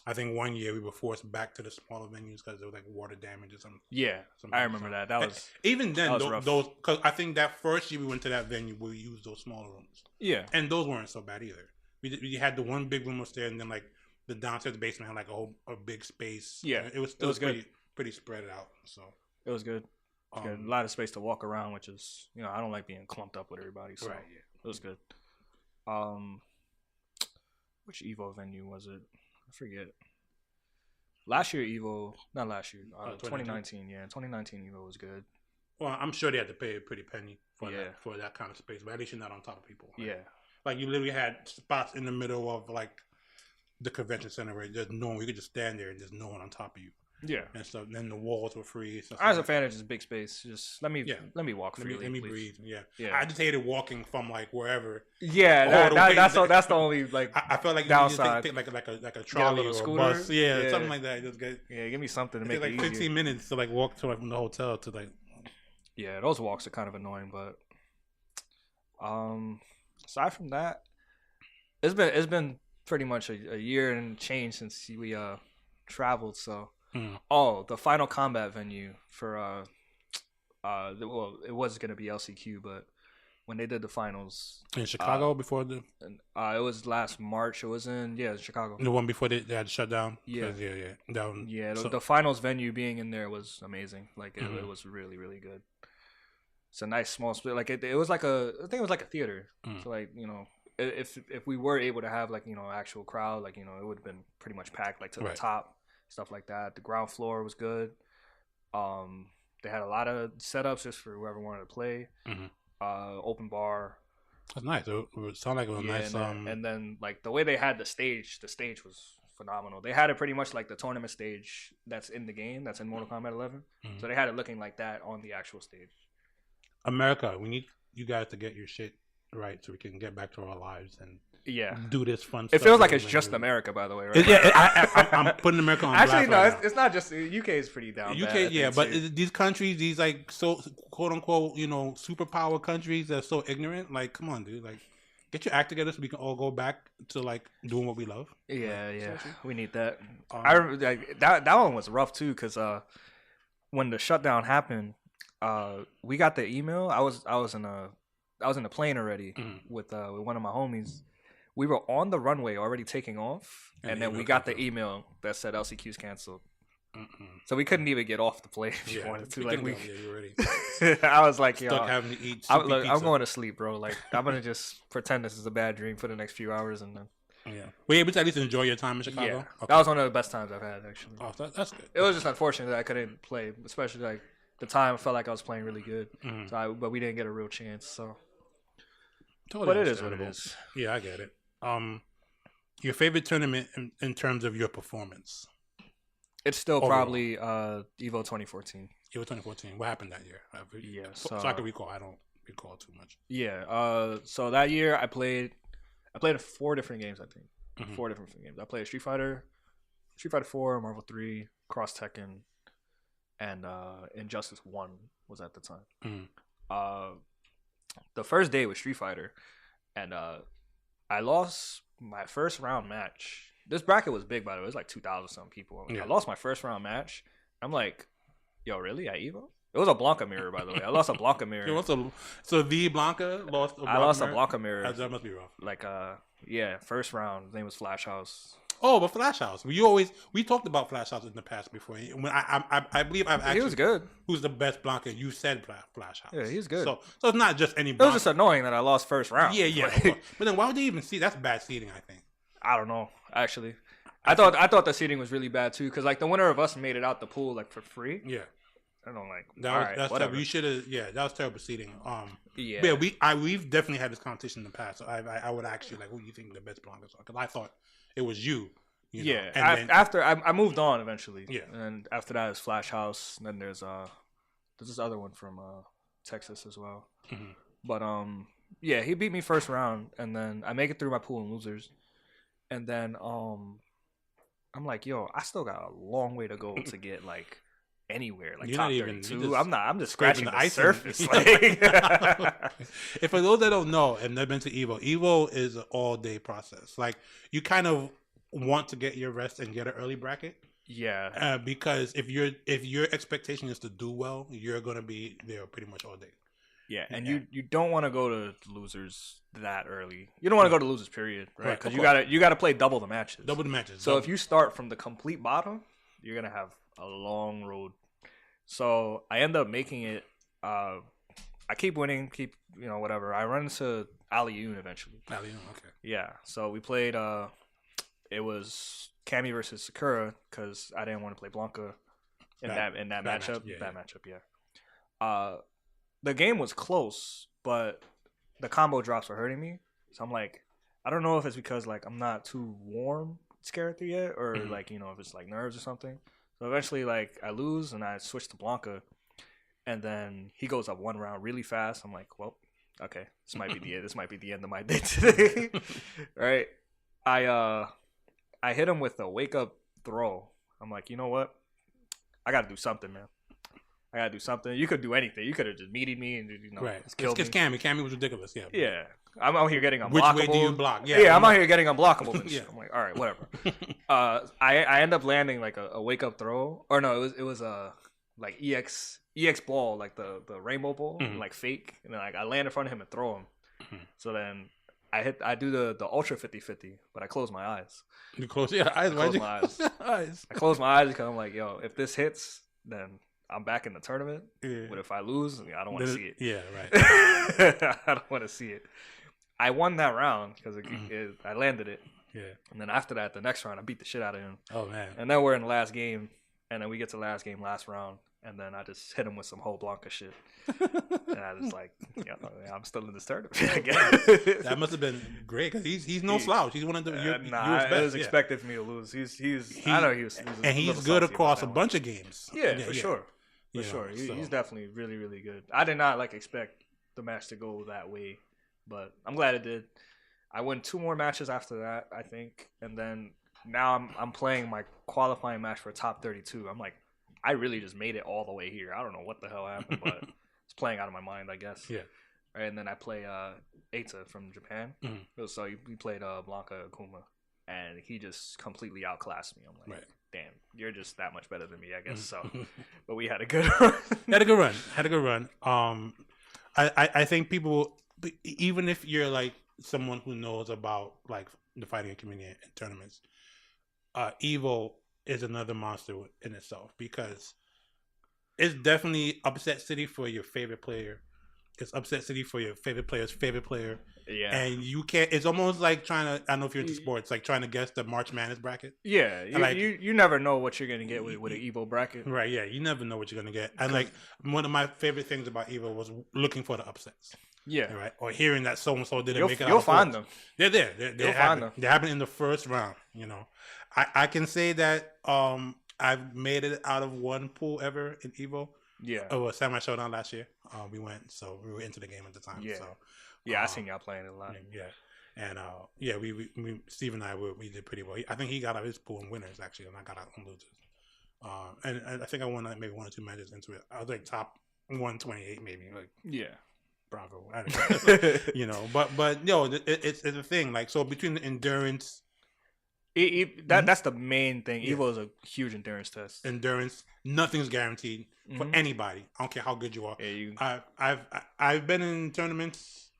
I think one year we were forced back to the smaller venues because there was like water damage or something. Yeah, I remember that. That was even then. Those because I think that first year we went to that venue, we used those smaller rooms. Yeah, and those weren't so bad either. We had the one big room upstairs, and then like the downstairs basement had like a big space. Yeah, it was good. Pretty spread out. So it was good. A lot of space to walk around, which is I don't like being clumped up with everybody. So it was good. Which Evo venue was it? I forget. Last year Evo, not last year. 2019. Yeah, 2019 Evo was good. Well, I'm sure they had to pay a pretty penny for Yeah. that kind of space, but at least you're not on top of people. Right? Yeah. Like you literally had spots in the middle of like the convention center where there's no one. You could just stand there and there's no one on top of you. Yeah. And so then the walls were free. So I was a fan of just big space. Just let me walk freely. Let me please. breathe. Yeah. Yeah. I just hated walking from like wherever. Yeah, that's the only like I felt like downside. you just take like a trolley or a scooter? bus. Yeah, something like that. Just get give me something to make like it 15 easier. minutes to like walk to like from the hotel to like. Yeah, those walks are kind of annoying, but aside from that, it's been pretty much a year and change since we traveled. So the final combat venue for it was gonna be LCQ, but when they did the finals In Chicago before the it was last March. It was in Chicago. the one before they had shut down. Yeah. Down. Yeah, So- the finals venue being in there was amazing. Like it was really, really good. It's a nice small split. Like it was like I think it was like a theater. So like if we were able to have like actual crowd, like it would have been pretty much packed like to the Right. top, stuff like that. The ground floor was good. They had a lot of setups just for whoever wanted to play. Open bar. That's nice. It sounded like it was nice. And then like the way they had the stage was phenomenal. They had it pretty much like the tournament stage that's in the game, that's in Mortal Kombat 11. So they had it looking like that on the actual stage. America, we need you guys to get your shit right so we can get back to our lives and do this fun stuff. It feels like it's just America, by the way, right? I'm putting America on Actually, blast no, right now. it's not just UK is pretty down. UK, bad, yeah, but too. these countries, these like so quote unquote, superpower countries that are so ignorant. Like, come on, dude, like, get your act together so we can all go back to like doing what we love. Yeah, we need that. I remember like, that one was rough too because when the shutdown happened, we got the email. I was in a plane already with one of my homies. We were on the runway already taking off, and then we got the email that said LCQ's canceled. So we couldn't even get off the plane if you wanted to. Like you're ready. I was like, yo, Stuck having to eat. I'm going to sleep, bro. Like I'm gonna just pretend this is a bad dream for the next few hours, and then were you able to at least enjoy your time in Chicago? Yeah, okay. that was one of the best times I've had actually. Oh, that's good. It was just unfortunate that I couldn't play, especially like the time I felt like I was playing really good. But we didn't get a real chance. So, Totally but it is what it understandable. is. Yeah, I get it. Your favorite tournament in terms of your performance? It's still Overall. probably Evo 2014. Evo 2014. What happened that year? Yeah, so I can recall. I don't recall too much. Yeah. So that year I played 4 different games. I think 4 different games. I played Street Fighter 4, Marvel 3, Cross Tekken, and Injustice 1 was at the time. The first day was Street Fighter, and I lost my first round match. This bracket was big, by the way. It was like 2,000 some people. I lost my first round match. I'm like, yo, really? At Evo? It was a Blanca mirror, by the way. I lost a Blanca mirror. So the Blanca lost. I lost a Blanca mirror. That must be rough. Like, first round. His name was Flash House. Oh, but Flash House. We talked about Flash House in the past before. When I believe I've actually. He was good. Who's the best Blanca? You said Flash House. Yeah, he's good. So it's not just any. It Blanca. was just annoying that I lost first round. Yeah. Of course. But then why would they even see? That's bad seating, I think. I don't know. Actually, I thought the seating was really bad too, because like the winner of us made it out the pool like for free. Yeah. I don't like. That's whatever. terrible. You should have. Yeah, that was terrible seating. Yeah. We've definitely had this competition in the past. So I would actually like, who do you think the best Blancas are? Because I thought it was you. You know? And then, after I moved on eventually. Yeah. And after that is Flash House. And then there's this other one from Texas as well. But he beat me first round, and then I make it through my pool and losers, and then I'm like, yo, I still got a long way to go to get like anywhere, like You're top not even- 32. you're just I'm just scratching the surface. If for those that don't know and never been to Evo is an all day process. Like you kind of want to get your rest and get an early bracket. Yeah. Because if your expectation is to do well, you're gonna be there pretty much all day. Yeah, and you don't want to go to losers that early. You don't want to go to losers period, right? Because you gotta play double the matches. Double the matches. So if you start from the complete bottom, you're gonna have a long road. So I end up making it. I keep winning, whatever. I run into Aliun eventually. Aliun, okay. Yeah. So we played. It was Cammy versus Sakura because I didn't want to play Blanca in that matchup. Yeah, that matchup, yeah. the game was close, but the combo drops were hurting me. So I'm like, I don't know if it's because like I'm not too warm character yet, or like if it's like nerves or something. So eventually, like I lose and I switch to Blanca, and then he goes up one round really fast. I'm like, well, okay, this might be the end of my day today, right? I hit him with a wake up throw. I'm like, you know what? I got to do something, man. I got to do something. You could do anything. You could have just meated me and right. Just killed me. Cammy was ridiculous. Yeah. Yeah. I'm out here getting unblockable. Which way do you block? Yeah, I'm out here getting unblockable. And yeah. I'm like, all right, whatever. I end up landing like a wake up throw, or no, it was a like EX ball, like the rainbow ball, like fake, and then like I land in front of him and throw him. So then I do the ultra 50-50, but I close my eyes. You close your eyes. I close my eyes. I close my eyes because I'm like, yo, if this hits, then I'm back in the tournament. Yeah. But if I lose, I don't want to see it. Yeah, right. I don't want to see it. I won that round because I landed it. Yeah. And then after that, the next round, I beat the shit out of him. Oh, man. And then we're in the last game. And then we get to the last game, last round. And then I just hit him with some whole Blanca shit. And I was like, I'm still in this tournament, I guess. That must have been great because he's no slouch. He's one of the best. It was expected for me to lose. I know he was and he's good across a bunch of games. Yeah, for sure. For sure. He's definitely really, really good. I did not expect the match to go that way, but I'm glad it did. I won 2 more matches after that, I think, and then now I'm playing my qualifying match for top 32. I'm like, I really just made it all the way here. I don't know what the hell happened, but it's playing out of my mind, I guess. Yeah. Right, and then I play Eita from Japan. Mm-hmm. So we played Blanca Akuma, and he just completely outclassed me. I'm like, right. Damn, you're just that much better than me, I guess. So, but we had a good run. Had a good run. I think people, even if you're like someone who knows about like the fighting community and tournaments, Evo is another monster in itself because it's definitely upset city for your favorite player. It's upset city for your favorite player's favorite player. Yeah. And you can't, it's almost like trying to, I don't know if you're into sports, like trying to guess the March Madness bracket. Yeah. You never know what you're going to get with an Evo bracket. Right. Yeah. You never know what you're going to get. And like one of my favorite things about Evo was looking for the upsets. Yeah. Right. Or hearing that so-and-so didn't make it out. You'll find them. They're there. You'll find them. They happen in the first round, I can say that I've made it out of one pool ever in Evo. Yeah. Oh, a Samurai Showdown last year. We were into the game at the time. Yeah. So, I seen y'all playing it a lot. Yeah. And we Steve and I we did pretty well. I think he got out of his pool in winners actually, and I got out on losers. And I think I won like maybe 1 or 2 matches into it. I was like top 128 maybe. Like bravo. I don't know. But it's a thing. Like so between the endurance. That's the main thing. Evo is a huge endurance test. Endurance, nothing's guaranteed for anybody. I don't care how good you are. Yeah, I've been in tournaments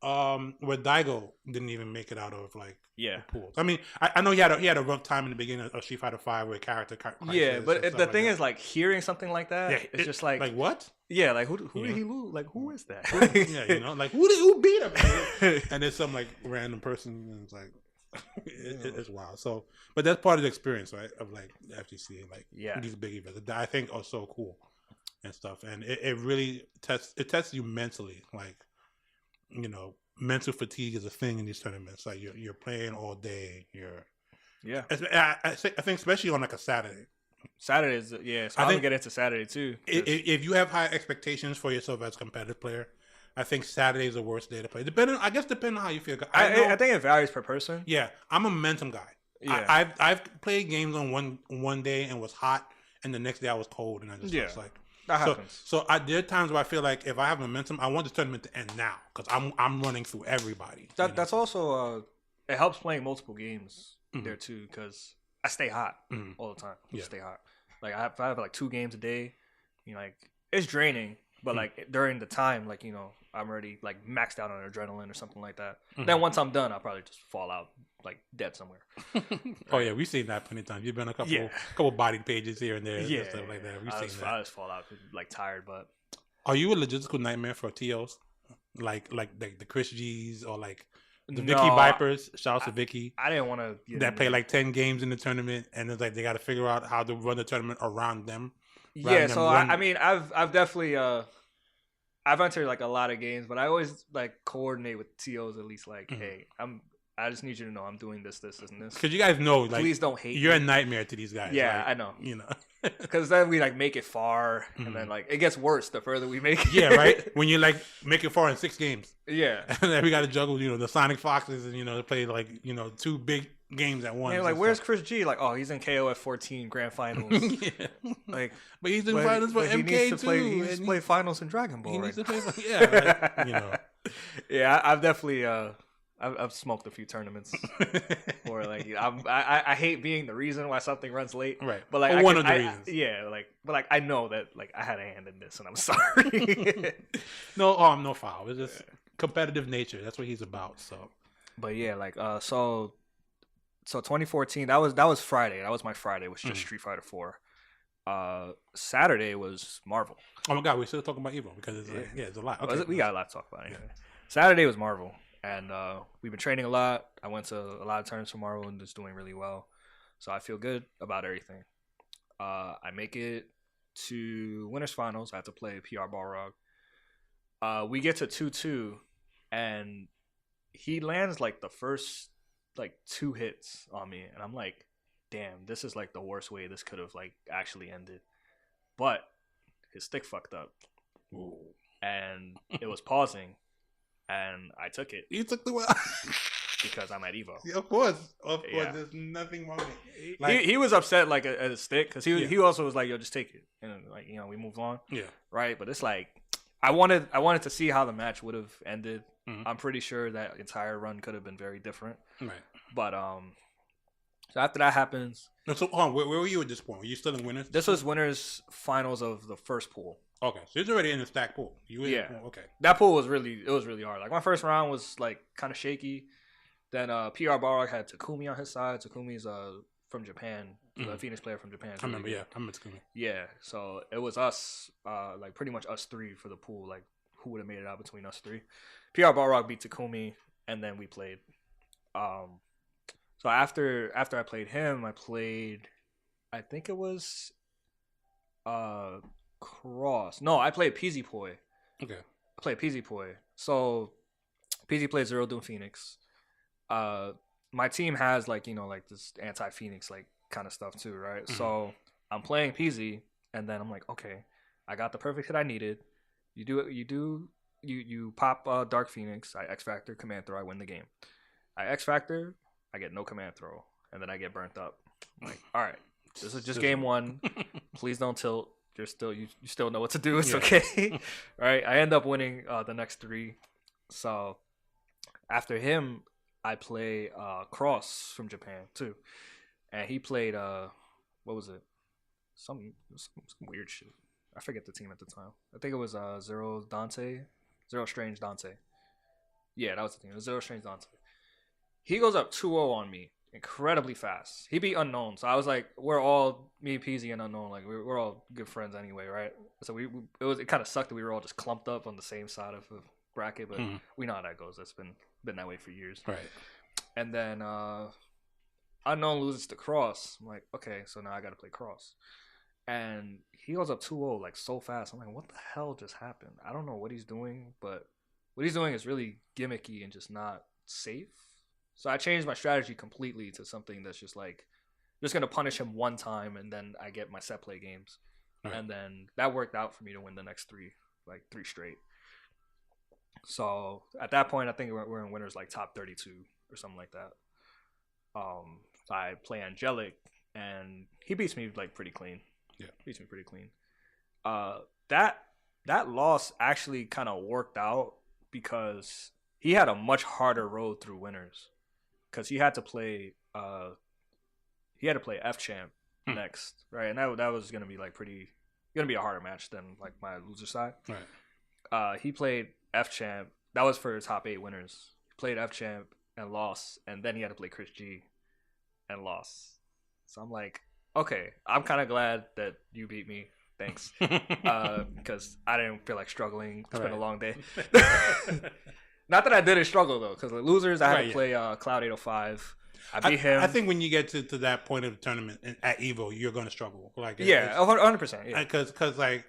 where Daigo didn't even make it out of the pools. I mean, I know he had a rough time in the beginning of Street Fighter V with character. Yeah, but the thing is, like hearing something like that, it's just like what? Yeah, like who did he lose? Like who is that? Like who beat him? And there's some like random person, and it's like. It's wild. So, but that's part of the experience, right? Of like the FGC, like these big events that I think are so cool and stuff. And it really tests you mentally. Like, mental fatigue is a thing in these tournaments. Like you're playing all day. I think especially on like a Saturday. Saturdays, so I'm gonna get into Saturday too. If you have high expectations for yourself as a competitive player. I think Saturday is the worst day to play. Depending on how you feel. I think it varies per person. Yeah, I'm a momentum guy. Yeah. I've played games on one day and was hot, and the next day I was cold, and I just was like that happens. So there are times where I feel like if I have momentum, I want the tournament to end now because I'm running through everybody. That's also it helps playing multiple games there too because I stay hot all the time. I stay hot. Like if I have like 2 games a day, like it's draining. But like during the time, like I'm already like maxed out on adrenaline or something like that. Then once I'm done, I'll probably just fall out like dead somewhere. Oh yeah, we've seen that plenty of times. You've been a couple body pages here and there, and stuff like that. We've seen that. I just fall out like tired. But are you a logistical nightmare for TOs? Like the Chris G's or like the Vicky Vipers? Shout out to Vicky. I didn't want to that play like 10 games in the tournament, and it's like they got to figure out how to run the tournament around them. Yeah, so I mean, I've definitely I've entered like a lot of games, but I always like coordinate with TOs at least. Like, hey, I just need you to know I'm doing this, and this. Because you guys know, like, please don't hate. You're me. a nightmare to these guys. Yeah, like, I know. You know, because then we like make it far, and then like it gets worse the further we make it. Yeah, right. When you like make it far in 6 games. Yeah, and then we got to juggle, the Sonic Foxes, and to play like 2 big games at once. And like, where's Chris G? Like, oh, he's in KOF 14 Grand Finals. Yeah. Like, but he's in finals for MK he needs too. He needs to play finals in Dragon Ball. He right needs to play. Yeah, right. Yeah, I've definitely I've smoked a few tournaments where like I hate being the reason why something runs late. Right. But like one of the reasons. Yeah, but like I know that like I had a hand in this and I'm sorry. No foul. It's just competitive nature. That's what he's about. So. But yeah, like so 2014, that was Friday. That was my Friday, was just Street Fighter 4. Saturday was Marvel. Oh my god, we're still talking about Evo because it's it's a lot. Okay. We got a lot to talk about anyway. Saturday was Marvel. And we've been training a lot. I went to a lot of tournaments for Marvel and just doing really well. So I feel good about everything. I make it to Winners Finals. I have to play PR Balrog. We get to 2-2, and he lands like the first like 2 hits on me. And I'm like, damn, this is like the worst way this could have like actually ended. But his stick fucked up. Ooh. And it was pausing. And I took it. You took the one because I'm at Evo. Yeah, of course. There's nothing wrong with it. Like, he was upset like at a stick because he also was like, yo, just take it, and like we moved on. Yeah. Right, but it's like I wanted to see how the match would have ended. Mm-hmm. I'm pretty sure that entire run could have been very different. Right. But so after that happens. So hold on, where were you at this point? Were you still in Winners? This was Winners Finals of the first pool. Okay, so it's already in the stack pool. Okay. That pool was really hard. Like my first round was like kind of shaky. Then PR Balrog had Takumi on his side. Takumi's from Japan, a Phoenix player from Japan. I remember, I remember Takumi. Yeah, so it was us, like pretty much us 3 for the pool. Like who would have made it out between us 3? PR Balrog beat Takumi, and then we played. So after I played him, I played, I think it was, Cross. No, I played PZ Poi. Okay. I played PZ Poi. So PZ played Zero Doom Phoenix. My team has like this anti-Phoenix like kind of stuff too, right? Mm-hmm. So I'm playing PZ, and then I'm like, okay, I got the perfect hit I needed. You pop Dark Phoenix, I X Factor, command throw, I win the game. I X Factor, I get no command throw, and then I get burnt up. I'm like, all right, this is just game 1. Please don't tilt. You still know what to do. It's okay. Right? I end up winning the next 3. So after him, I play Cross from Japan too, and he played what was it? Some weird shit. I forget the team at the time. I think it was Zero Strange Dante. Yeah, that was the team. It was Zero Strange Dante. He goes up 2-0 on me incredibly fast. He beat Unknown, so I was like, we're all, me, Peasy, and Unknown, like we're all good friends anyway, right? So it kind of sucked that we were all just clumped up on the same side of the bracket, but we know how that goes. That's been that way for years, right? And then Unknown loses to Cross. I'm like, okay, so now I got to play Cross, and he goes up 2-0 like so fast. I'm like, what the hell just happened? I don't know what he's doing, but what he's doing is really gimmicky and just not safe. So I changed my strategy completely to something that's just like, just going to punish him one time, and then I get my set play games. Right. And then that worked out for me to win the next 3 straight. So at that point, I think we're in Winners like top 32 or something like that. I play Angelic, and he beats me like pretty clean. Yeah, beats me pretty clean. That loss actually kind of worked out because he had a much harder road through Winners. Because he had to play F Champ next, right? And that was gonna be gonna be a harder match than like my loser side. Right. He played F Champ. That was for top 8 Winners. He played F Champ and lost, and then he had to play Chris G and lost. So I'm like, okay, I'm kind of glad that you beat me. Thanks, because I didn't feel like struggling. It's been a long day. Not that I didn't struggle though, because the losers I had to play Cloud 805. I beat him. I think when you get to that point of the tournament at Evo, you're going to struggle. 100%. Yeah, because like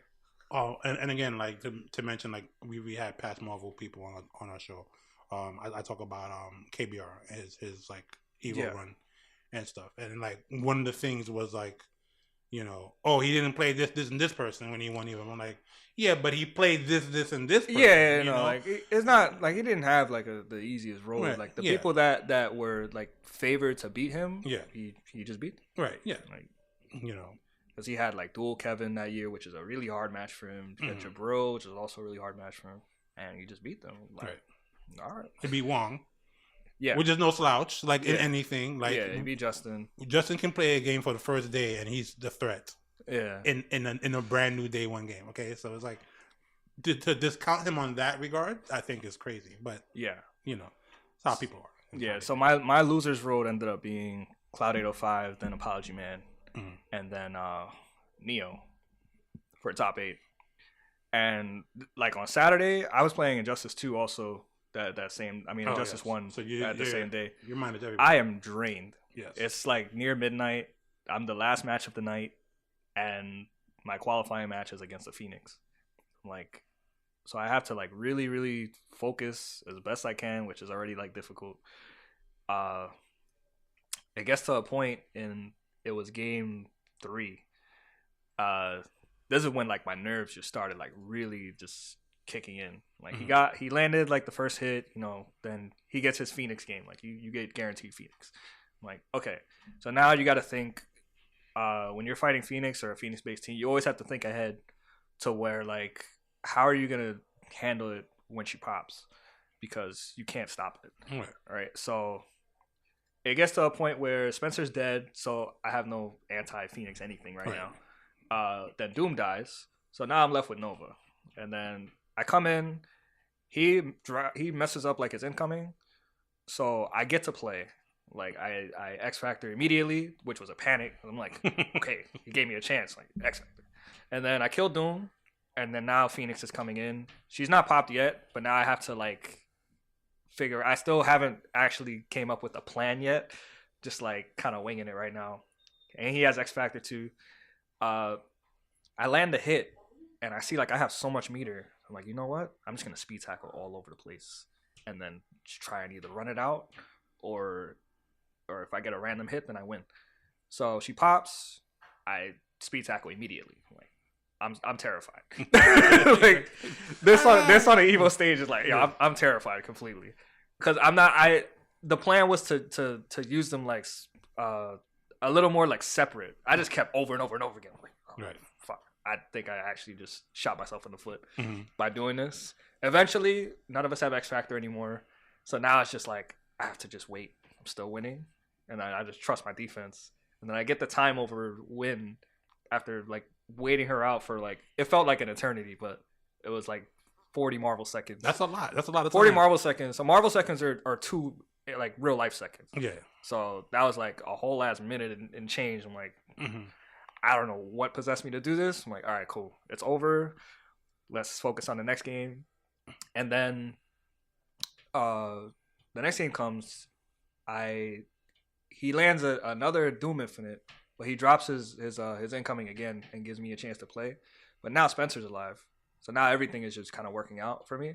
Oh, and again, like to mention, like we had past Marvel people on our show. I talk about KBR, his like Evo run and stuff, and like one of the things was like, oh, he didn't play this and this person when he won Evo. I'm like, yeah, but he played this and this person. Yeah, like it's not like he didn't have like the easiest role. Right. Like the people that were like favored to beat him, he just beat them. Right. Yeah. Like because he had like dual Kevin that year, which is a really hard match for him. He had Jabril, which is also a really hard match for him, and he just beat them. Like, right. All right. He beat Wong. Yeah. Which is no slouch, like in anything. Like he beat Justin. Justin can play a game for the first day, and he's the threat. Yeah. In a brand new day one game. Okay, so it's like to discount him on that regard, I think is crazy. But it's how people are. Yeah. So my losers road ended up being Cloud 805, then Apology Man, and then Neo for top 8. And like on Saturday, I was playing Injustice 2 also. That same, Injustice 1 so at the same day. Your mind is everybody. I am drained. Yes. It's like near midnight. I'm the last match of the night, and my qualifying match is against the Phoenix. Like, so I have to like really, really focus as best I can, which is already like difficult. It gets to a point it was game 3. This is when like my nerves just started like really just kicking in. Like he landed like the first hit, then he gets his Phoenix game. Like you get guaranteed Phoenix. I'm like, okay. So now you got to think when you're fighting Phoenix or a Phoenix based team, you always have to think ahead to where like how are you going to handle it when she pops, because you can't stop it. Right? So it gets to a point where Spencer's dead, so I have no anti-Phoenix anything right now. Then Doom dies. So now I'm left with Nova. And then I come in, he messes up like his incoming, so I get to play. Like I X Factor immediately, which was a panic. I'm like, okay, he gave me a chance, like X Factor. And then I killed Doom, and then now Phoenix is coming in. She's not popped yet, but now I have to like figure. I still haven't actually came up with a plan yet. Just like kind of winging it right now. And he has X Factor too. I land the hit, and I see like I have so much meter. I'm like, you know what? I'm just gonna speed tackle all over the place, and then just try and either run it out, or if I get a random hit, then I win. So she pops, I speed tackle immediately. Like I'm terrified. Like this on the Evo stage is like, I'm terrified completely, because I'm not. The plan was to use them like a little more like separate. I just kept over and over and over again. I'm like, right. Fuck. I think I actually just shot myself in the foot by doing this. Eventually, none of us have X Factor anymore. So now it's just like, I have to just wait. I'm still winning. And I just trust my defense. And then I get the time over win after like waiting her out for like, it felt like an eternity, but it was like 40 Marvel seconds. That's a lot. That's a lot of time. 40 Marvel seconds. So Marvel seconds are 2 like real life seconds. Yeah. So that was like a whole last minute and change. I'm like, I don't know what possessed me to do this. I'm like, all right, cool. It's over. Let's focus on the next game. And then the next game comes. He lands another Doom Infinite, but he drops his incoming again and gives me a chance to play. But now Spencer's alive. So now everything is just kind of working out for me.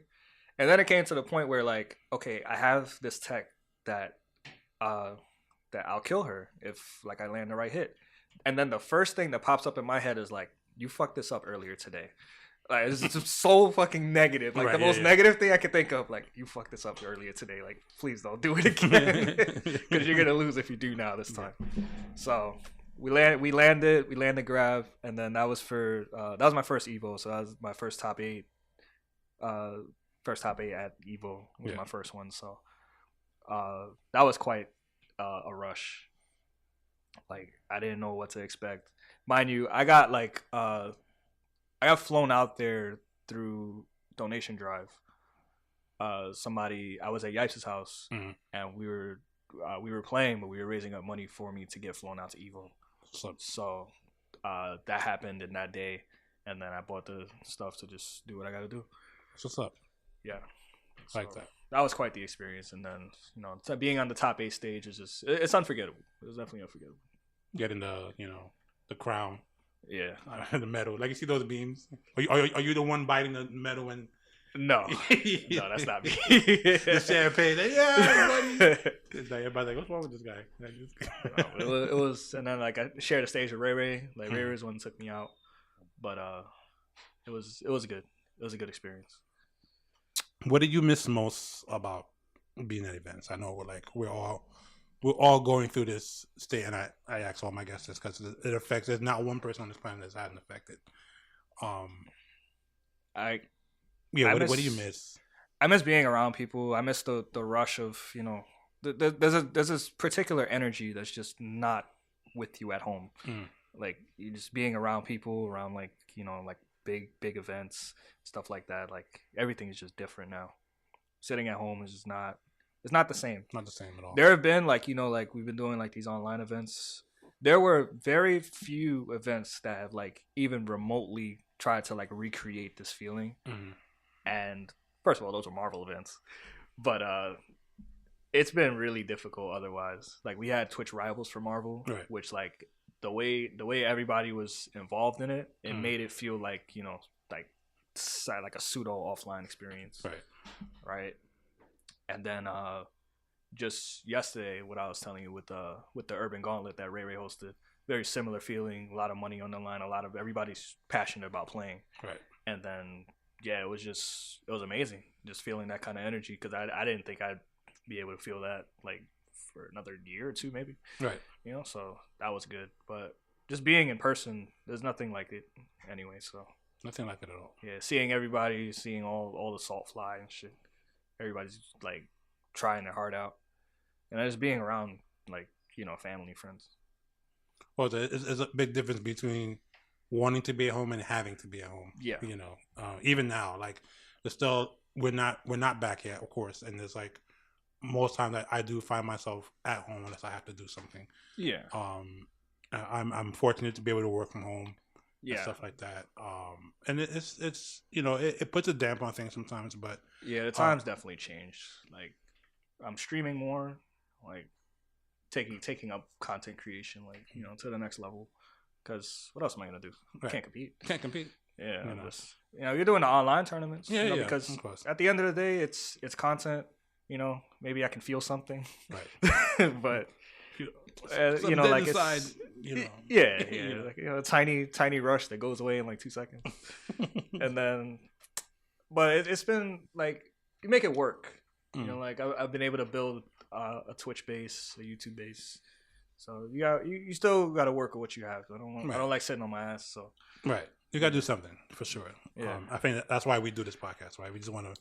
And then it came to the point where like, okay, I have this tech that I'll kill her if like I land the right hit. And then the first thing that pops up in my head is like, you fucked this up earlier today. Like, it's just so fucking negative. Like, the most negative thing I could think of, like, you fucked this up earlier today. Like, please don't do it again. Because you're going to lose if you do now this time. So, we landed grab. And then that was that was my first Evo. So, that was my first top 8. First top 8 at Evo was my first one. So, that was quite a rush. Like, I didn't know what to expect. Mind you, I got flown out there through donation drive. I was at Yipes' house, and we were playing, but we were raising up money for me to get flown out to Evo. So that happened in that day, and then I bought the stuff to just do what I got to do. What's up? Yeah, like that. That was quite the experience, and then being on the top 8 stage is it's unforgettable. It was definitely unforgettable. Getting the crown Yeah. The metal. Like, you see those beams? Are you the one biting the metal and... No. No, that's not me. The champagne. Like, yeah, buddy. Like, everybody's like, what's wrong with this guy? Like, No, it was, and then like I shared a stage with Ray Ray. Like Ray Ray's one took me out, but it was good. It was a good experience. What did you miss most about being at events? I know we're all going through this state, and I ask all my guests this because it affects. There's not one person on this planet that's hadn't affected. What do you miss? I miss being around people. I miss the rush of, you know, there's this particular energy that's just not with you at home. Like, you just being around people, around like, you know, like big events, stuff like that. Like, everything is just different now. Sitting at home is just not. It's not the same. Not the same at all. There have been, like, you know, like we've been doing like these online events. There were very few events that have like even remotely tried to like recreate this feeling. And first of all, those are Marvel events, but it's been really difficult otherwise. Like, we had Twitch rivals for Marvel, right, which like the way everybody was involved in it, it made it feel like, you know, like a pseudo offline experience, right. And then just yesterday, what I was telling you with the Urban Gauntlet that Ray Ray hosted, very similar feeling. A lot of money on the line. A lot of everybody's passionate about playing, right. And then it was amazing, just feeling that kind of energy, because I didn't think I'd be able to feel that like for another year or two maybe, right. You know, so that was good. But just being in person, there's nothing like it anyway. So nothing like it at all. Yeah, seeing everybody, seeing all the salt fly and shit. Everybody's like trying their heart out, and just being around, like, you know, family, friends. Well, there's a big difference between wanting to be at home and having to be at home. Yeah, you know, even now, like, we're not back yet, of course, and there's like most times I do find myself at home unless I have to do something. Yeah. I'm fortunate to be able to work from home. Yeah. And stuff like that. And it's you know, it puts a damp on things sometimes, but yeah, the times definitely changed. Like, I'm streaming more, like taking up content creation, like, you know, to the next level. Because what else am I gonna do? Right. Can't compete. Yeah, you know, you're doing the online tournaments. Yeah, you know, yeah. Because at the end of the day, it's content. You know, maybe I can feel something. Right. But you know, like, inside, it's, you know, yeah, like, you know, a tiny rush that goes away in like 2 seconds, and then, but it's been like, you make it work. You know, like I've been able to build a Twitch base, a YouTube base. So you still got to work with what you have. I don't like sitting on my ass. So you got to do something for sure. Yeah. I think that's why we do this podcast, right? We just want to,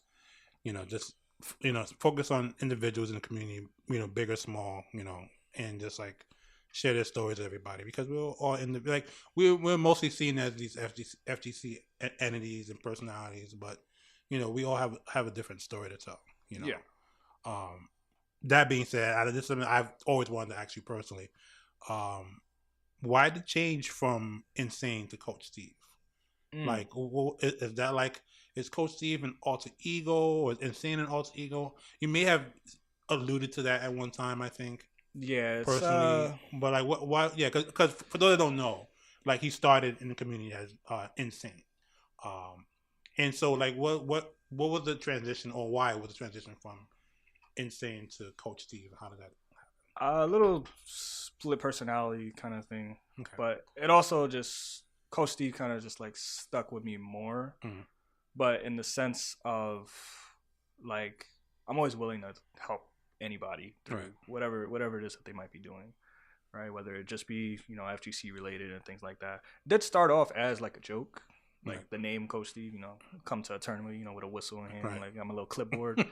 you know, just, you know, focus on individuals in the community, you know, big or small, you know, and just like share their stories with everybody, because we're all we're mostly seen as these FGC entities and personalities, but, you know, we all have a different story to tell, you know. Yeah. That being said, this is something I've always wanted to ask you personally. Why the change from Insane to Coach Steve? Like, is that like, is Coach Steve an alter ego, or is Insane an alter ego? You may have alluded to that at one time, I think. Yeah, it's, personally, but like, what? Why? Yeah, because for those that don't know, like, he started in the community as Insane, and so like, what was the transition, or why was the transition from Insane to Coach Steve? How did that happen? A little split personality kind of thing, okay. But it also just, Coach Steve kind of just like stuck with me more, but in the sense of like, I'm always willing to help anybody through whatever it is that they might be doing, right? Whether it just be, you know, FGC related and things like that. It did start off as like a joke, like the name Coach Steve, you know, come to a tournament, you know, with a whistle in hand, like I'm a little clipboard.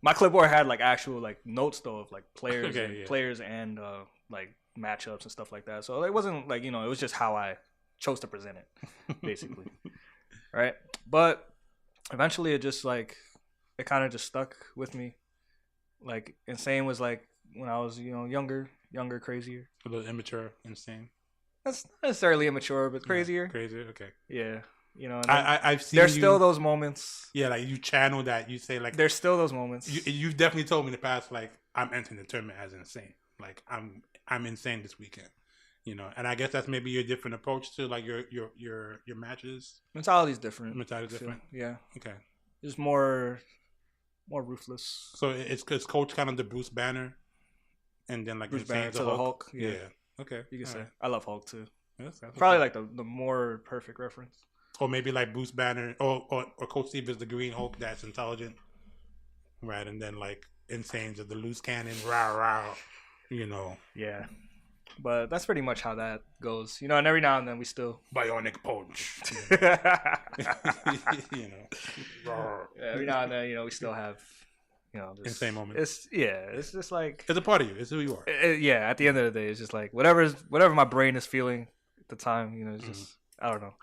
My clipboard had like actual like notes though of like players, players and like matchups and stuff like that. So it wasn't like, you know, it was just how I chose to present it, basically, right? But eventually, it just like, it kind of just stuck with me. Like, Insane was like when I was, you know, younger, crazier, a little immature. Insane. That's not necessarily immature, but crazier. Crazier, okay. Yeah, you know. I've seen. There's still those moments. Yeah, like, you channel that. You say like, there's still those moments. You've definitely told me in the past, like, I'm entering the tournament as Insane. Like, I'm Insane this weekend, You know, and I guess that's maybe your different approach to like your matches. Mentality's different. Mentality's different. Yeah. Okay. It's more ruthless. So it's Coach kind of the Bruce Banner, and then like Bruce Banner to the Hulk. Yeah. Okay. You can say. Right. I love Hulk too. Yes, probably like the more perfect reference. Or maybe like Bruce Banner, or Coach Steve is the Green Hulk that's intelligent, right? And then like Insane's the loose cannon, rah rah, you know. Yeah. But that's pretty much how that goes, you know. And every now and then we still bionic punch, you know. Every now and then, you know, we still have, you know, this insane moments. It's just like it's a part of you. It's who you are. Yeah. At the end of the day, it's just like whatever my brain is feeling at the time, you know. It's just I don't know.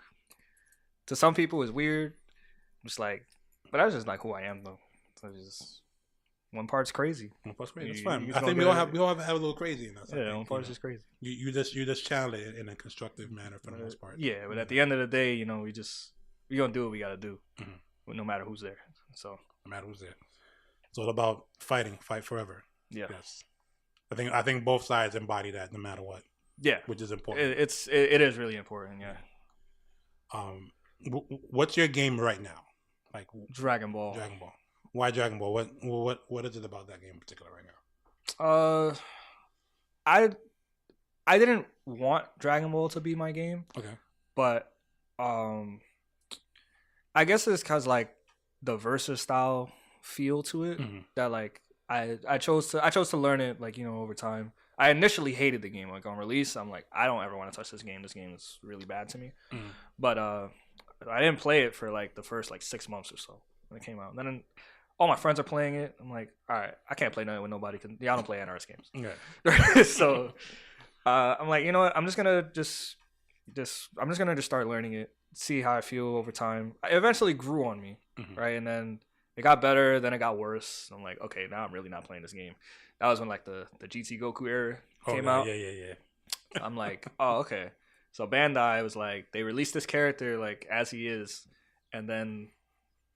To some people, it's weird. Just like, but that's just like who I am, though. So it's just one part's crazy. One part's crazy. That's fine. I think we all have a little crazy in us. Yeah, one part's just crazy. You just channel it in a constructive manner for the most part. Yeah, but at the end of the day, you know, we gonna do what we gotta do, no matter who's there. So no matter who's there, it's all about fighting, fight forever. Yeah. Yes. I think both sides embody that, no matter what. Yeah, which is important. It is really important. Yeah. What's your game right now? Like Dragon Ball. Dragon Ball. Why Dragon Ball? What is it about that game in particular right now? I didn't want Dragon Ball to be my game. Okay. But I guess it's cause like the versus style feel to it that like I chose to learn it like, you know, over time. I initially hated the game like on release. I'm like, I don't ever want to touch this game. This game is really bad to me. But I didn't play it for like the first like 6 months or so when it came out. And then all my friends are playing it. I'm like, all right, I can't play nothing with nobody. I don't play NRS games. Okay. So I'm like, you know what? I'm just gonna start learning it, see how I feel over time. It eventually grew on me, right? And then it got better, then it got worse. I'm like, okay, now I'm really not playing this game. That was when like the GT Goku era came out. Yeah. I'm like, oh, okay. So Bandai was like, they released this character like as he is, and then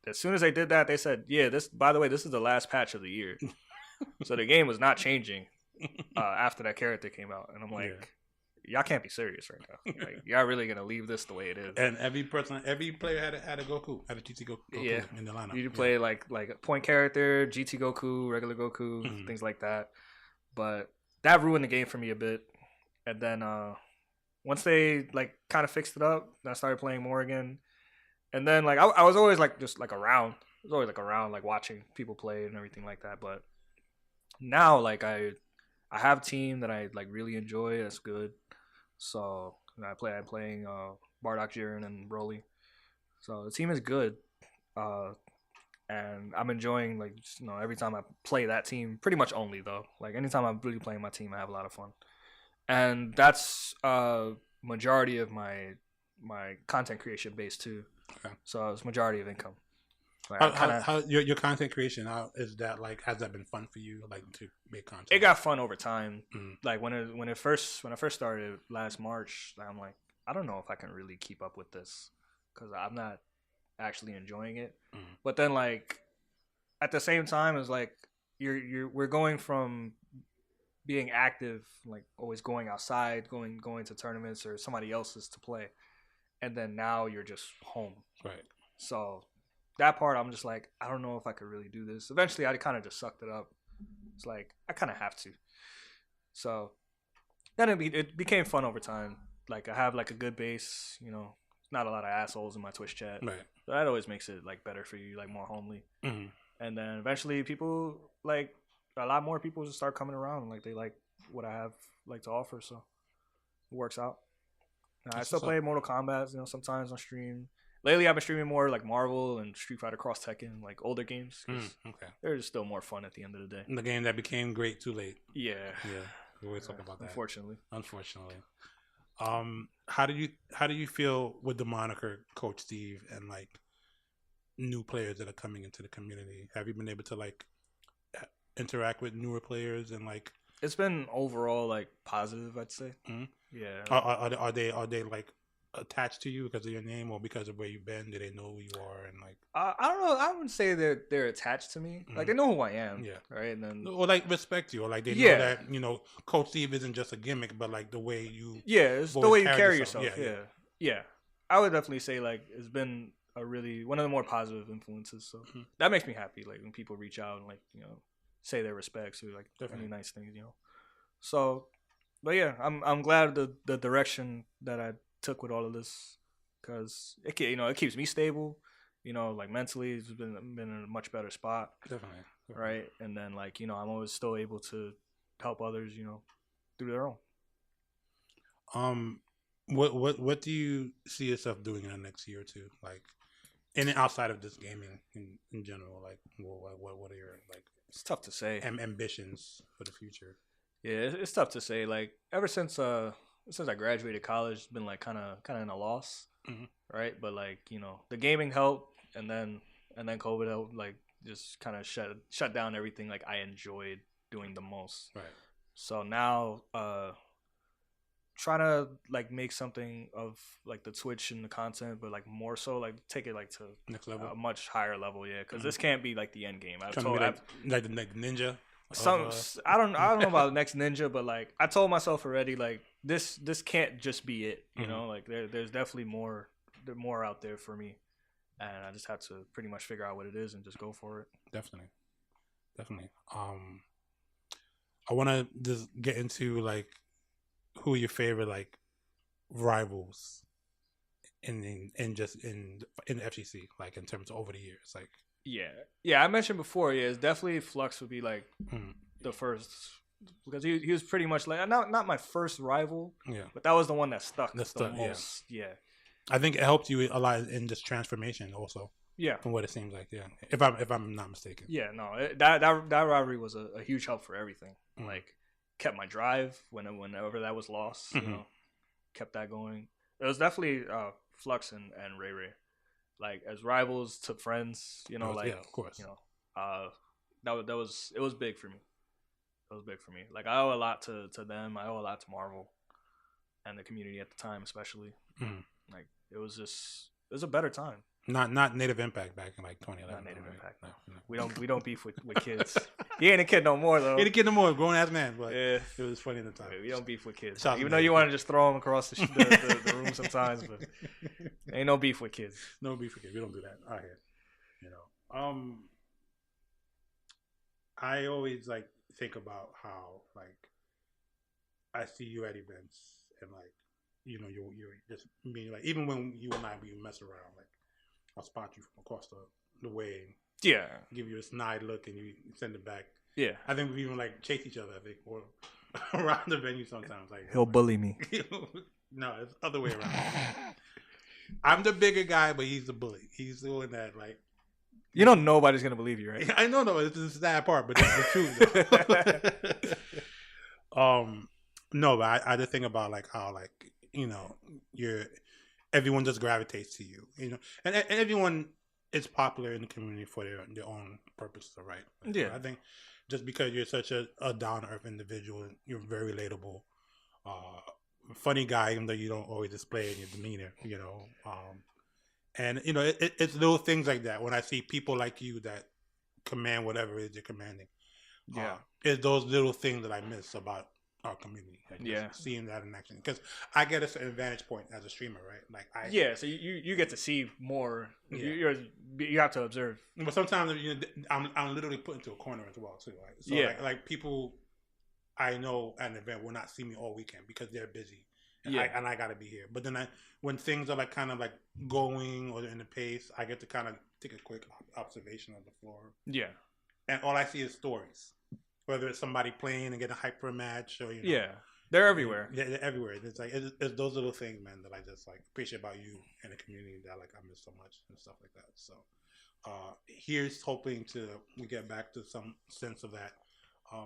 as soon as they did that, they said, yeah, by the way, this is the last patch of the year. So the game was not changing after that character came out. And I'm like, y'all can't be serious right now. Like, y'all really going to leave this the way it is. And every player had a Goku, had a GT Goku in the lineup. You play like a point character, GT Goku, regular Goku, things like that. But that ruined the game for me a bit. And then once they like kind of fixed it up, I started playing more again. And then like I was always like just like around. I was always like around like watching people play and everything like that. But now like I have a team that I like really enjoy. That's good. So I'm playing Bardock, Jiren, and Broly. So the team is good. And I'm enjoying like just, you know, every time I play that team. Pretty much only though. Like anytime I'm really playing my team, I have a lot of fun. And that's majority of my content creation base too. Okay. So it's majority of income. Like how your content creation? How is that like? Has that been fun for you? Like to make content? It got fun over time. Like when I first started last March, I'm like, I don't know if I can really keep up with this because I'm not actually enjoying it. But then like at the same time, it's like we're going from being active, like always going outside, going to tournaments or somebody else's to play, and then now you're just home. Right. So that part, I'm just like, I don't know if I could really do this. Eventually, I kind of just sucked it up. It's like, I kind of have to. So then it became fun over time. Like, I have, like, a good base, you know, not a lot of assholes in my Twitch chat. Right. So that always makes it, like, better for you, like, more homely. And then eventually people, like, a lot more people just start coming around. Like, they like what I have, like, to offer. So it works out. I still play Mortal Kombat, you know, sometimes on stream. Lately, I've been streaming more like Marvel and Street Fighter Cross Tekken, like older games. Okay. They're just still more fun at the end of the day. The game that became great too late. Yeah. We always talk about that. Unfortunately. How do you feel with the moniker Coach Steve and like new players that are coming into the community? Have you been able to like interact with newer players and like? It's been overall like positive, I'd say. Yeah. Are they like attached to you because of your name or because of where you've been? Do they know who you are and like? I don't know. I wouldn't say they're attached to me. Like they know who I am. Yeah. Right. And then or like respect you, or like they know that Coach Steve isn't just a gimmick, but like the way you. Yeah, it's the way you carry yourself. Yeah. I would definitely say like it's been one of the more positive influences. So that makes me happy. Like when people reach out and like say their respects or like any nice things. So, but yeah, I'm glad the direction that I took with all of this, because it keeps me stable, like mentally it's been in a much better spot. Definitely. Right? And then like I'm always still able to help others through their own. What do you see yourself doing in the next year or two, like outside of this gaming in general? Like what are your like, it's tough to say, ambitions for the future? Yeah, it's tough to say. Like ever since I graduated college, it's been like kind of in a loss, right? But like the gaming helped, and then COVID helped, like just kind of shut down everything like I enjoyed doing the most. Right. So now, trying to like make something of like the Twitch and the content, but like more so like take it like to next level, a much higher level. Yeah, because this can't be like the end game. Like the next ninja. I don't know about the next ninja, but like I told myself already, like this can't just be it. Like there's definitely more out there for me, and I just have to pretty much figure out what it is and just go for it. Definitely. I want to just get into like who are your favorite like rivals in the FGC, like in terms of over the years, like. Yeah. I mentioned before. Yeah, it's definitely Flux would be like the first, because he was pretty much like not my first rival. Yeah, but that was the one that stuck the most. Yeah. I think it helped you a lot in this transformation, also. Yeah, from what it seems like. Yeah, if I'm not mistaken. Yeah, no, that rivalry was a huge help for everything. Like kept my drive whenever that was lost. Kept that going. It was definitely Flux and Ray Ray. Like as rivals to friends, of course, it was big for me. It was big for me. Like I owe a lot to them. I owe a lot to Marvel and the community at the time, especially. Like it was a better time. Not Native Impact back in like 2011. Not Native Impact. No. We don't beef with kids. He ain't a kid no more though. He ain't a kid no more, grown ass man. But it was funny at the time. We don't beef with kids. Even though you want to just throw them across the room sometimes, but ain't no beef with kids. No beef with kids. We don't do that out here. I always like think about how like I see you at events and like you're just being like, even when you and I mess around, like I'll spot you from across the way. Yeah. Give you a snide look and you send it back. Yeah. I think we even like chase each other, I think, or around the venue sometimes. Like he'll bully me. No, it's the other way around. I'm the bigger guy, but he's the bully. He's the one that like. Nobody's gonna believe you, right? I know, no, it's the sad part, but it's the truth. No, but I just think about like how like everyone just gravitates to you, and everyone is popular in the community for their own purposes, right? Like, yeah, I think just because you're such a down to earth individual, you're very relatable, funny guy, even though you don't always display it in your demeanor, and it's little things like that when I see people like you that command whatever it is you're commanding. Yeah, it's those little things that I miss about our community. Like seeing that in action, because I get a certain vantage point as a streamer, right? Like so you get to see more. Yeah. You have to observe. But sometimes I'm literally put into a corner as well too. Right? So like people I know at an event will not see me all weekend because they're busy. And I got to be here. But then when things are like kind of like going or in the pace, I get to kind of take a quick observation of the floor. Yeah. And all I see is stories. Whether it's somebody playing and getting hyped for a match or, they're everywhere. Yeah, they're everywhere. It's like, it's those little things, man, that I just like appreciate about you and the community that like I miss so much and stuff like that. So here's hoping to get back to some sense of that.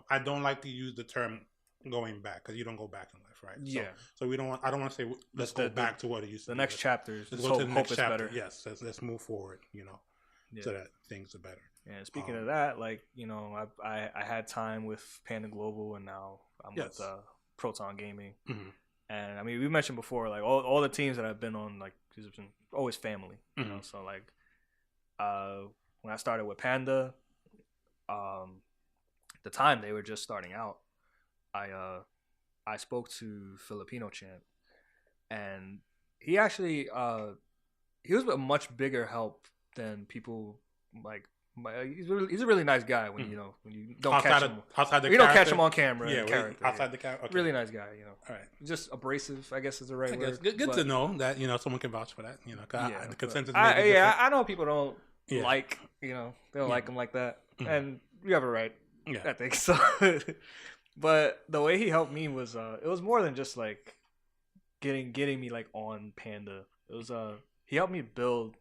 I don't like to use the term going back because you don't go back in life, right? Yeah. So I don't want to say let's go back to what it used to be. The next chapter. Let's go to the next chapter. Better. Yes. Let's move forward. So that things are better. Yeah. Speaking of that, like I had time with Panda Global, and now I'm with Proton Gaming, And I mean, we mentioned before, like all the teams that I've been on, like it's been always family, you know. So like, when I started with Panda, the time they were just starting out, I spoke to Filipino Champ, and he actually he was a much bigger help than people like. He's a really nice guy when when you don't catch him don't catch him on camera. Yeah, outside the camera. Okay. Really nice guy, you know. All right, just abrasive, I guess is the right word. Good to know that someone can vouch for that. The consensus. I know people don't like they don't like him like that, and you have a right. Yeah, I think so. But the way he helped me was it was more than just like getting me like on Panda. It was he helped me build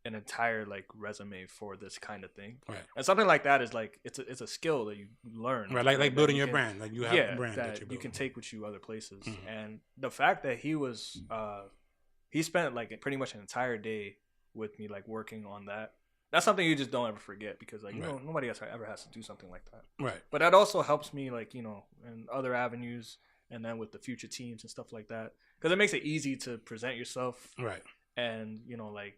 an entire like resume for this kind of thing, right? And something like that is like it's a skill that you learn, right? Like building your brand, like you have a brand that you can take with you other places. And the fact that he was he spent like pretty much an entire day with me, like working on that. That's something you just don't ever forget because like nobody else ever has to do something like that, right? But that also helps me like in other avenues, and then with the future teams and stuff like that, because it makes it easy to present yourself, right? And like.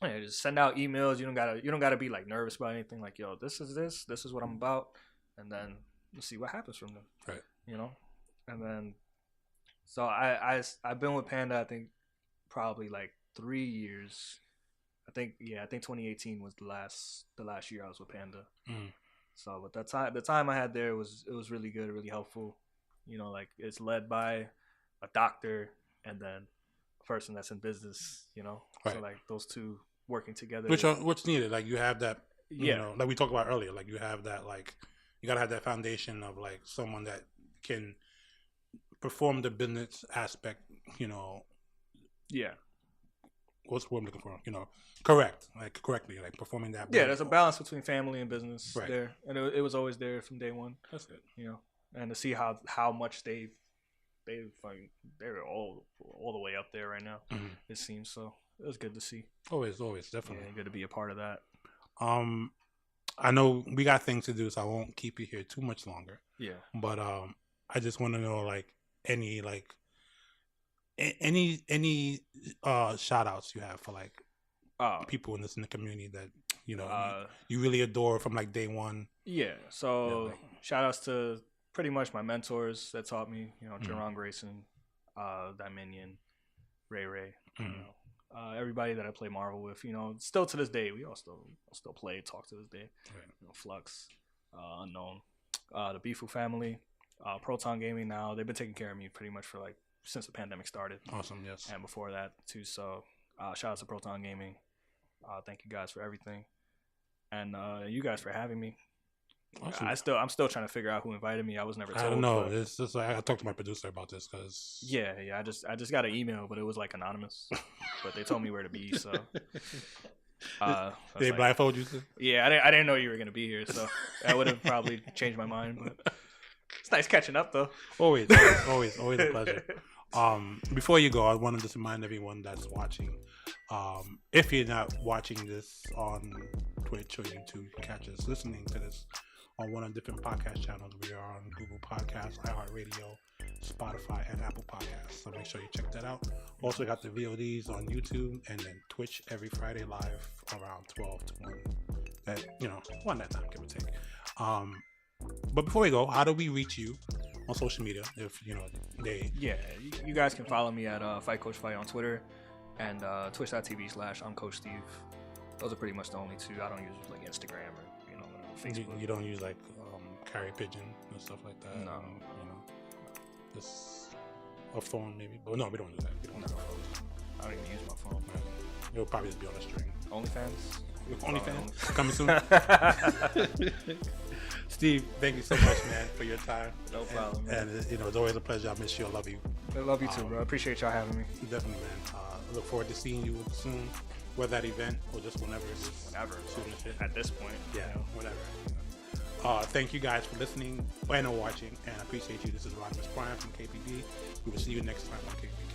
Yeah, just send out emails. You don't gotta be like nervous about anything. Like, yo, this is what I'm about, and then we'll see what happens from there. Right. And then so I've been with Panda. I think probably like 3 years. I think 2018 was the last year I was with Panda. So but the time I had there was really good, really helpful. Like it's led by a doctor and then a person that's in business. Right. So like those two working together, which needed. Like you have that, like we talked about earlier. Like you have that, like you gotta have that foundation of like someone that can perform the business aspect. Yeah. What's the word I'm looking for? Correctly, like performing that. Yeah, there's a balance between family and business there, and it was always there from day one. That's good. And to see how much they're all the way up there right now. It seems so. It was good to see. Always, definitely. Yeah, good to be a part of that. I know we got things to do, so I won't keep you here too much longer. Yeah. But I just want to know like any shout outs you have for like people in the community that you really adore from like day one. Yeah. So shout outs to pretty much my mentors that taught me, Jerron Grayson, Dominion, Ray, everybody that I play Marvel with, still to this day, we all still play, talk to this day. Right. Flux, Unknown, the Bifu family, Proton Gaming. Now they've been taking care of me pretty much for like since the pandemic started. Awesome, yes. And before that too. So shout out to Proton Gaming. Thank you guys for everything, and you guys for having me. Awesome. I'm still trying to figure out who invited me. I was never told. I don't know. It's just like I talked to my producer about this because I just got an email, but it was like anonymous. But they told me where to be, so they blindfold you. Yeah, I didn't know you were gonna be here, so that would have probably changed my mind. But it's nice catching up, though. Always a pleasure. Before you go, I want to just remind everyone that's watching. If you're not watching this on Twitch or YouTube, you can catch us listening to this on one of the different podcast channels. We are on Google Podcasts, iHeartRadio, Spotify, and Apple Podcasts. So make sure you check that out. Also got the VODs on YouTube and then Twitch every Friday live around 12 to 1. That, one that time, give or take. But before we go, how do we reach you on social media? If, you guys can follow me at Fight Coach Fight on Twitter and twitch.tv/I'mCoachSteve. Those are pretty much the only two. I don't use like Instagram or Facebook. You don't use like Carrier Pigeon and stuff like that. No, just a phone maybe. But no, we don't do that. We don't have a phone. I don't even use my phone. Right. It'll probably just be on a string. OnlyFans coming soon. Steve, thank you so much, man, for your time. No problem, man. And it's always a pleasure. I miss you. I love you. I love you too, bro. I appreciate y'all having me. Definitely, man. I look forward to seeing you soon, whether that event or just whenever. At this point. Yeah, whatever. Thank you guys for listening and watching, and I appreciate you. This is Rodimus Prime from KPB. We will see you next time on KPB.